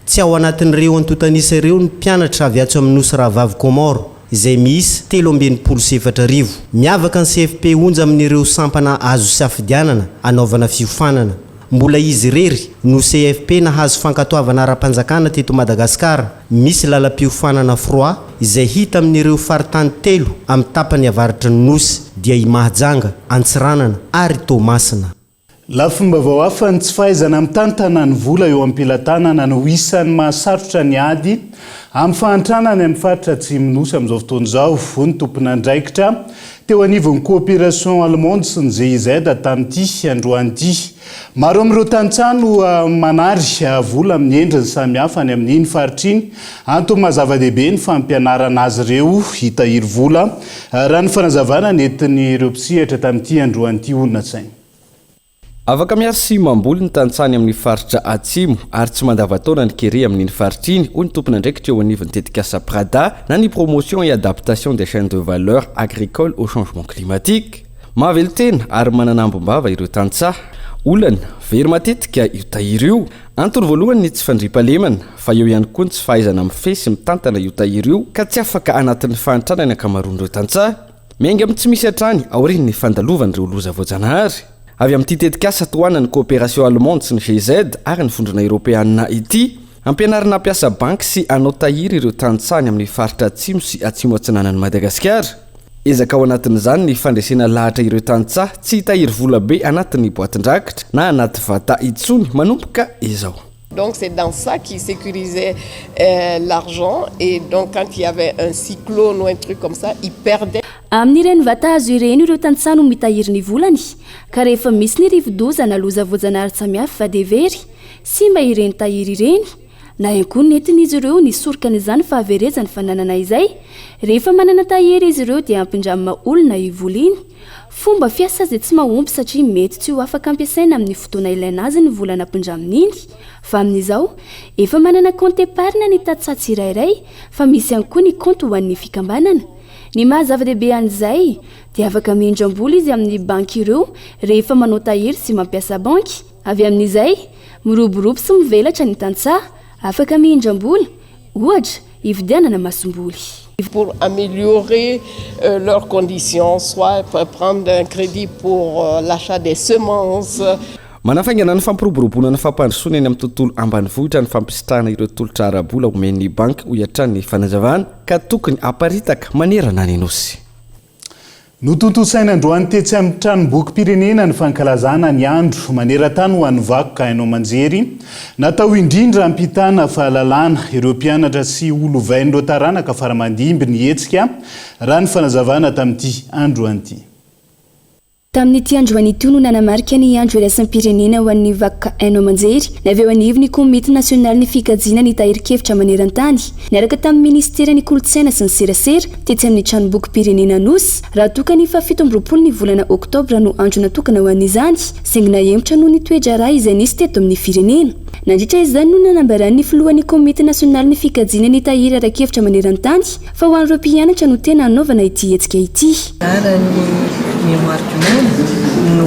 tsy ao anatin'ireo antotanisa ireo ny mpianatra avy atso amin'ny nosy rahavavy Komoro izay misy 324 miavaka ny CFP onja amin'ireo sampana azo safidianana anaovana fiofanana mbola izy rery no CFP nahazo fankatoavana ara-panjakana teto Madagasikara misy lalam-piofanana froid izay hita amin'ireo faritany telo amin'ny tapany avaritra ny nosy dia i Mahajanga, Antsiranana ary Toamasina. Lafomba vao hafa ny tsy fahaizana amin'ny tantanany vola eo am-pilatanana no isan'ny mahasarotra ny ady amin'ny fahantrana ny amin'ny faritra atsimo nosy amin'izao fotoana izao ny tompon'andraikitra teo anivon'ny coopération allemande sy ny GIZ tamin'ity androany maro amin'ireo tanitsano manary vola amin'ny endriny samihafa ny amin'iny faritra iny antony mazava-dehibe ny fampianarana azy ireo hitahiry vola raha ny fanazavana netiny ireo mpisihatra tamin'ity androany olona-tsaina. Afaka miaro sy mamboly ny tanitsany amin'ny faritra atsimo ary tsy mandavataona ny kere amin'ny faritra iny hoy ny tompon'andraikitra eo anivon'ny tetikasa Prada na ny promotion et adaptation des chaînes de valeur agricole au changement climatique. Mahavelo tena ary mananambombava ireo tanitsaha olana very matetika io tahiry io antony voalohany ny tsy fandriampalemana fa eo ihany koa ny tsy fahaizana mifesy mitantana io tahiry io ka tsy afaka anatin'ny fahantrana ny ankamaroan'ireo tanitsaha miainga amin'ny tsy misy hatrany aorian'ny fandalovan'ireo loza voajanahary. Avy amin'ny tetikasa toana ny coopération allemande sy ny GIZ ary ny vondrona européana ity ampianarana ampiasa banky sy anao tahiry ireo tanitsahany amin'ny faritra atsimo sy atsimo atsinanan'ny Madagasikara. Ezaka ao anatin'izany ny fandresena lahatra ireo tanitsaha tsy hitahiry vola be anatin'ny boatin-drakitra na anaty vata itsony manomboka izao. Donc c'est dans ça qu'ils sécurisaient l'argent et donc quand il y avait un cyclone ou un truc comme ça, ils perdaient. Amin'ireny vata azo ireny ireo tanitsaha no mitahiry ny volany ka rehefa misy ny rivo-doza na loza voajanahary samihafa dia very sy mba ireny tahiry ireny na ihany koa nentin'izy ireo nisorika n'izany fahaverezany fananana izay rehefa manana tahiry izy ireo dia ampindramina olona ivola iny fomba fiasa zay tsy mahomby satria mety tsy ho afaka ampiasaina amin'ny fotoana ilaina azy ny volana ampindramina iny fa amin'izao efa manana compte épargne ny tanitsaha tsirairay fa misy ihany koa ny compte ho an'ny fikambanana. Ny mahazava-dehibe an'izay dia afaka mindram-bola izy amin'ny banky ireo rehefa manao tahiry sy mampiasa banky avy amin'izay miroborobo sy mivelatra ny tanitsaha afaka mindram-bola ohatra hividianana masom-boly. Pour améliorer leurs conditions, soit prendre un crédit pour l'achat des semences. Manafaingana ny fampiroboroboana ny fampandrosoana eny amin'ny tontolo ambanivohitra ny fampisitrahana ireo tolotra ara-bola omen'ny banky ho iatran'ny fanazavana ka tokony aparitaka manerana ny nosy. Notontosaina androany tetsy amin'ny tranom-bokim-pirenena ny fankalazana ny andro maneran-tany ho an'ny vakoka hainao manjery natao indrindra ampitana fahalalana ireo mpianatra sy olo vain'ireo taranaka faramandimby ny hetsika raha ny fanazavana tamin'ity androany ity. tamin'ity andro an'ity no nanamarika ny andro iraisam-pirenena ho an'ny vakoka haino aman-jery ny avy eo anivy ny komity nasionaly ny fikajiana ny tahirin-kevitra maneran-tany niaraka tamin'ny ministera ny kolontsaina sy ny serasera tetsy amin'ny tranomboky pirenena nosy raha tokany fa 17 ny volana oktobra no andro natokana ho an'izany saingy nahemotra no ny toetra raha izay nisy teto amin'ny firenena nandritra izany no nanambaran'ny filohan'ny komity nasionaly ny fikajiana ny tahiry ara-kevitra maneran-tany fa ho an'ireo mpianatra no tena anaovana ity hetsika ity mémoire du monde no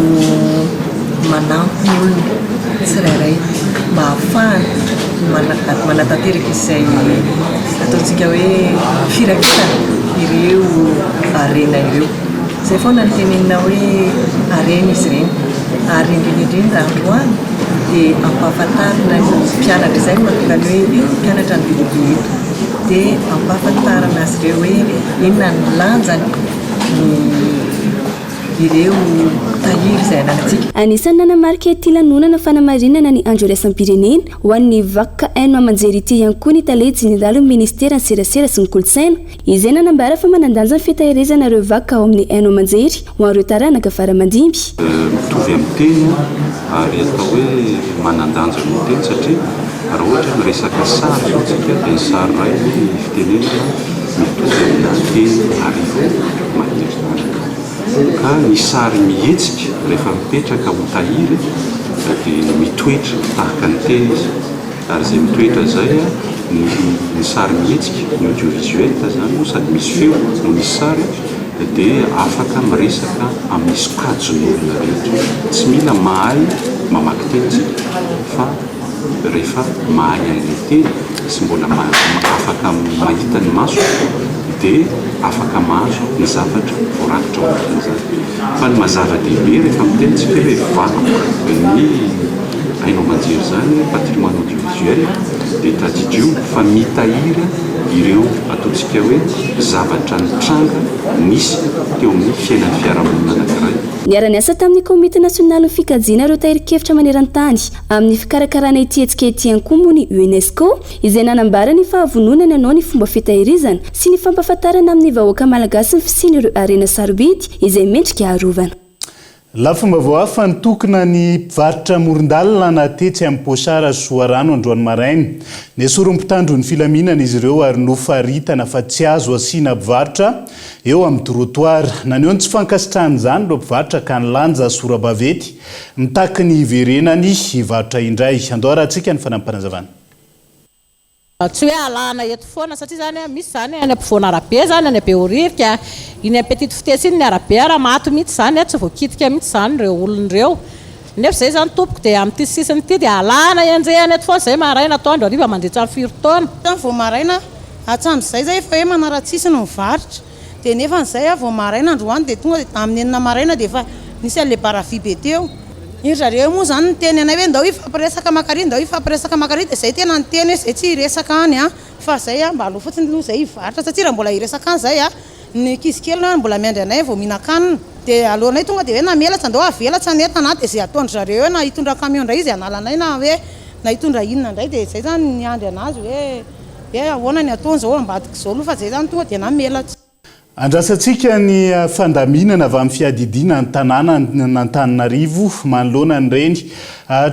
manampy ny olona tsirairay mba ahafahana manatanteraka izay ataontsika hoe firakitana ireo arena ireo zay foana ny tenenina hoe arena izy ireny ary indrindrindrindra androany dia ampahafantarina ny mpianatra izay mankany hoe mpianatra ny bibikely eto dia ampahafantarana azy ireo hoe inona ny lanjany ireo tahiry izay ananantsika anisan'ny nanamarika ity lanonana fanamarinana ny andro iraisam-pirenena ho an'ny vakoka haino aman-jery ity ihany koa ny talejy nindalo ny ministera ny serasera sy ny kolontsaina izay nanambara fa manandanja ny fitahirizana ireo vakoka ao amin'ny haino aman-jery ho an'ireo taranaka faramandimby mitovy amin'ny teny ary atao hoe manandanja ny teny satria raha ohatra ny resaka sary zao tsika dia ny sary ray ny fitenenana mitovy amina teny arivo matetika ka ny sary mihetsika rehefa mipetraka ho tahiry dia mitoetra tahaka ny teny izy ary izay mitoetra zay ny sary mihetsika ny audiovisuel zany moa sady misy feo no misy sary dia afaka miresaka amin'ny sokajin'olona rehetra tsy mila mahay mamaky teny tsika fa rehefa mahay an'ilay teny sy mbola afaka mahita ny maso dia afaka mahazo ny zavatra voarakitra ao anatin'izany fa ny mazava-dehibe rehefa mitentsika hoe vakoka ny haino aman-jery zany patrimoine audiovisuel dia tadidio fa mitahiry ireo ataontsika hoe zavatra nitranga nisy teo amin'ny fiainan'ny fiarahamonina anankiray niara-niasa tamin'ny komity nasionaly ny fikajiana ireo tahirin-kevitra maneran-tany amin'ny fikarakarana ity hetsika ity ihany koa moa ny UNESCO izay nanambara ny fahavononana anao ny fomba fitahirizana sy ny fampahafantarana amin'ny vahoaka malagasy ny fisiany ireo arena sarobidy izay mendrika harovana lafomba voafa nitokona ny mpivarotra morondalina natetsy amin'ny posara soarano androany marainy ny sorom-pitandro ny filaminana izy ireo ary nofaritana fa tsy azo asiana mpivarotra eo amin'ny trottoir na ny eo ny tsy fankasitrahany izany ireo mpivarotra ka nilanja sora-bavety mitaky ny iverenany hivarotra indray andao rahantsika ny fanampanazavana tsy hoe alana eto foana satria zany misy zany any ampovoana arabe zany any Behoririka iny petite vitesse iny ny arabe raha maty mihitsy zany tsy voakitika mihitsy zany ireo olon'ireo nefa zay zany tompoko dia amin'ity sisiny ity dia alana enjehany eto foana zay maraina atao andro ariva mandritra ny 4 taona vao maraina atsandro zay zay efa hoe manaratsisy ny mivarotra dia nefa n'izay vao maraina androany dia tonga dia amin'ny enina maraina dia efa nisy an'le baravy be teo iny zareo moa zany ny teny anay hoe ndao ifampiresaka makary ndao ifampiresaka makary dia zay tena ny teny hoe zay tsy hiresaka any fa zay mba aloha fotsiny no zay hivarotra satria raha mbola hiresaka any zay ny ankizy kely mbola miandry anay vao mihinan-kanina dia alohanay tonga dia hoe namelatra andao avelatsy anetana dia zay ataondry zareo hoe na hitondra camion indray izy analanay na hoe na hitondra inona indray dia zay zany niandry anazy hoe ahoana ny ataony zao ambadika zao aloha fa zay zany tonga dia namelatra andrasantsika ny fandaminana avy amin'ny fiadidina ny tanàna n'Antananarivo manoloana ny reny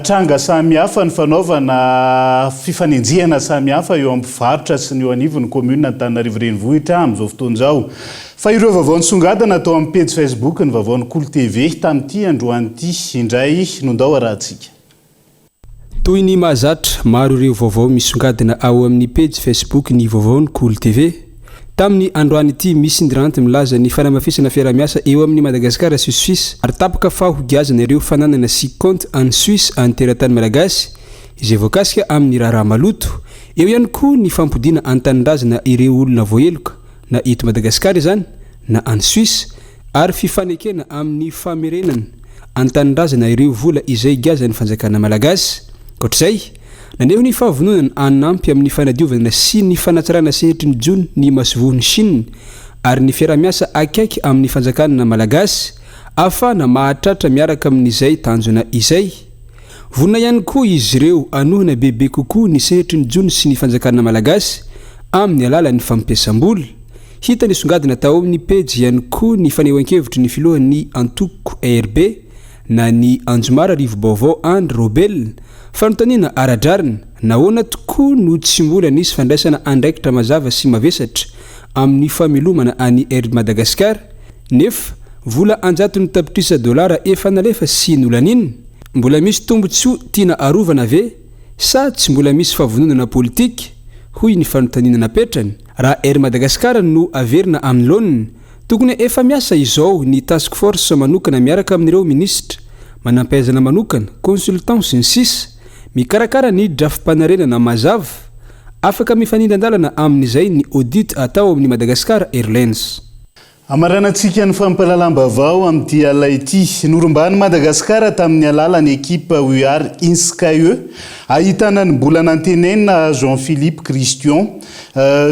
tranga samihafa ny fanaovana fifanenjehana samihafa eo amin'ny mpivarotra sy ny eo anivon'ny commune Antananarivo renivohitra amin'izao fotoan'izao fa ireo vaovao nisongadina atao amin'ny page Facebook ny vaovao ny Cool TV tamin'ity androanyity indray nondao arahantsika toy ny mahazatra maro ireo vaovao misongadina ao amin'ny page Facebook ny vaovao ny Cool TV tamin'ny androany ity misy ndranty milaza ny fanamafisana fiaramiasa eo amin'ny Madagasikara sy Suisse ary tapaka fa hogiazana ireo fananana sy compte en Suisse any teratany malagasy izay voakasika amin'ny raharaha maloto eo ihany koa ny fampodina antanindrazana ireo olona voaheloka na eto Madagasikara izany na any Suisse ary fifanekena amin'ny famerenana antanindrazana ireo vola izay giazan'ny fanjakana malagasy koatr'izay naneho ny fahavononana anampy amin'ny fanadiovana sy ny fanatsarana sehitry ny jony ny masovohony Chine ary ny fiaramiasa akaiky amin'ny fanjakana malagasy afahana mahatratra miaraka amin'izay tanjona izay vonina ihany koa izy ireo anohana bebe kokoa ny sehitry ny jony sy ny fanjakana malagasy amin'ny alalan'ny fampiasam-bola hita ny songadina tao amin'ny pejy ihany koa ny fanehoan-kevitry ny filohan'ny antoko ARB na ny anjomara rivo-baovao Andry Robel fanontaniana aradrarina nahoana tokoa no tsy mbola nisy fandraisana andraikitra mazava sy mavesatra amin'ny famelomana any air Madagasikara nefa vola anjatony tapitrisa dolara efa nalefa sy nolaniny mbola misy tombotsoa tiana arovana ve sa tsy mbola misy favononana politika hoy ny fanontaniana napetrany raha air Madagasikara no averina amin'ny laoniny tokony efa miasa izao ny task force manokana miaraka amin'ireo ministra manampaizana manokana consultant sy ny sisa mikarakara ny drafim-panarenana mazava afaka mifanindran-dalana amin'izay ny audit atao amin'ny Madagascar Airlines. Amaranantsika ny fampalalam-baovao amin'ity alay ity norombany Madagasikara tamin'ny alalan'ny ekipa UR Inskae ahitana ny mbola nantenenina Jean-Philippe Christian,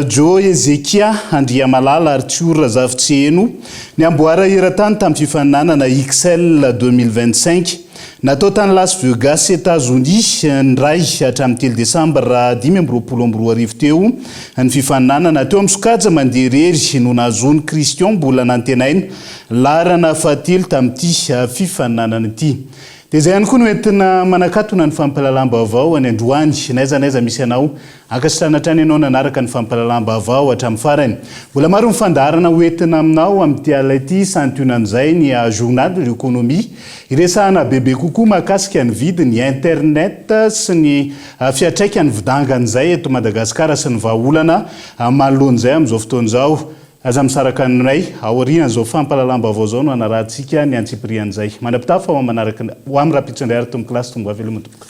Joe Ezekia, Andria Malala, Arthur Zavitseno ny amboara eran-tany tamin'ny fifaninanana XL 2025 natao tany Las Vegas États-Unis ny ray hatramin'ny 3 Desambra 2022 teo ny fifaninanana teo amin'ny sokaja mandeha irery no nazony Christian mbola nantenaina larana fahatelo tamin'ity fifaninanana ity. Dia izay ihany koa no entina manakatona ny fampalalam-baovao any androany naiza misy anao ankasitrana hatrany ianao nanaraka ny fampalalam-baovao hatramin'ny farany. Mbola maro mifandarana hoentina aminao amin'ity alay ity santionan'izay ny journal de l'économie iresahana bebe kokoa mahakasika ny vidiny internet sy ny fiatraikany vidangan'izay eto Madagasikara sy ny vahaolana manoloan'izay amin'izao fotoan'izao. Aza misaraka aminay aoriana zao fampalalam-baovao zao no anarahantsika ny antsipirian'izay. Manapitafa ho manaraka ho amin'ny rapitson-dray ary tombo kilasy tombo avelo tomboka.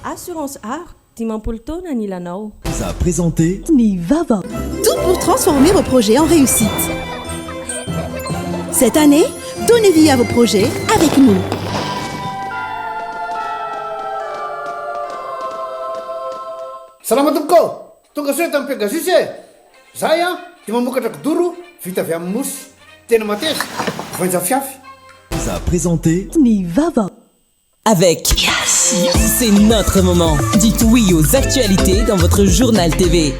Assurance Art, Dimampolo taona ny ilanao. Ça a présenté Nivava. Tout pour transformer vos projets en réussite. Cette année, donnez vie à vos projets avec nous. Salama tompoko, tonga soa tamin'ny Pegasus e. Zahay dia mamokatra kidoro vita avy amin'ny mosy. Tena mateza, voanja fiafy. Ça a présenté Nivava. Avec Yes, c'est notre moment. Dites oui aux actualités dans votre journal TV.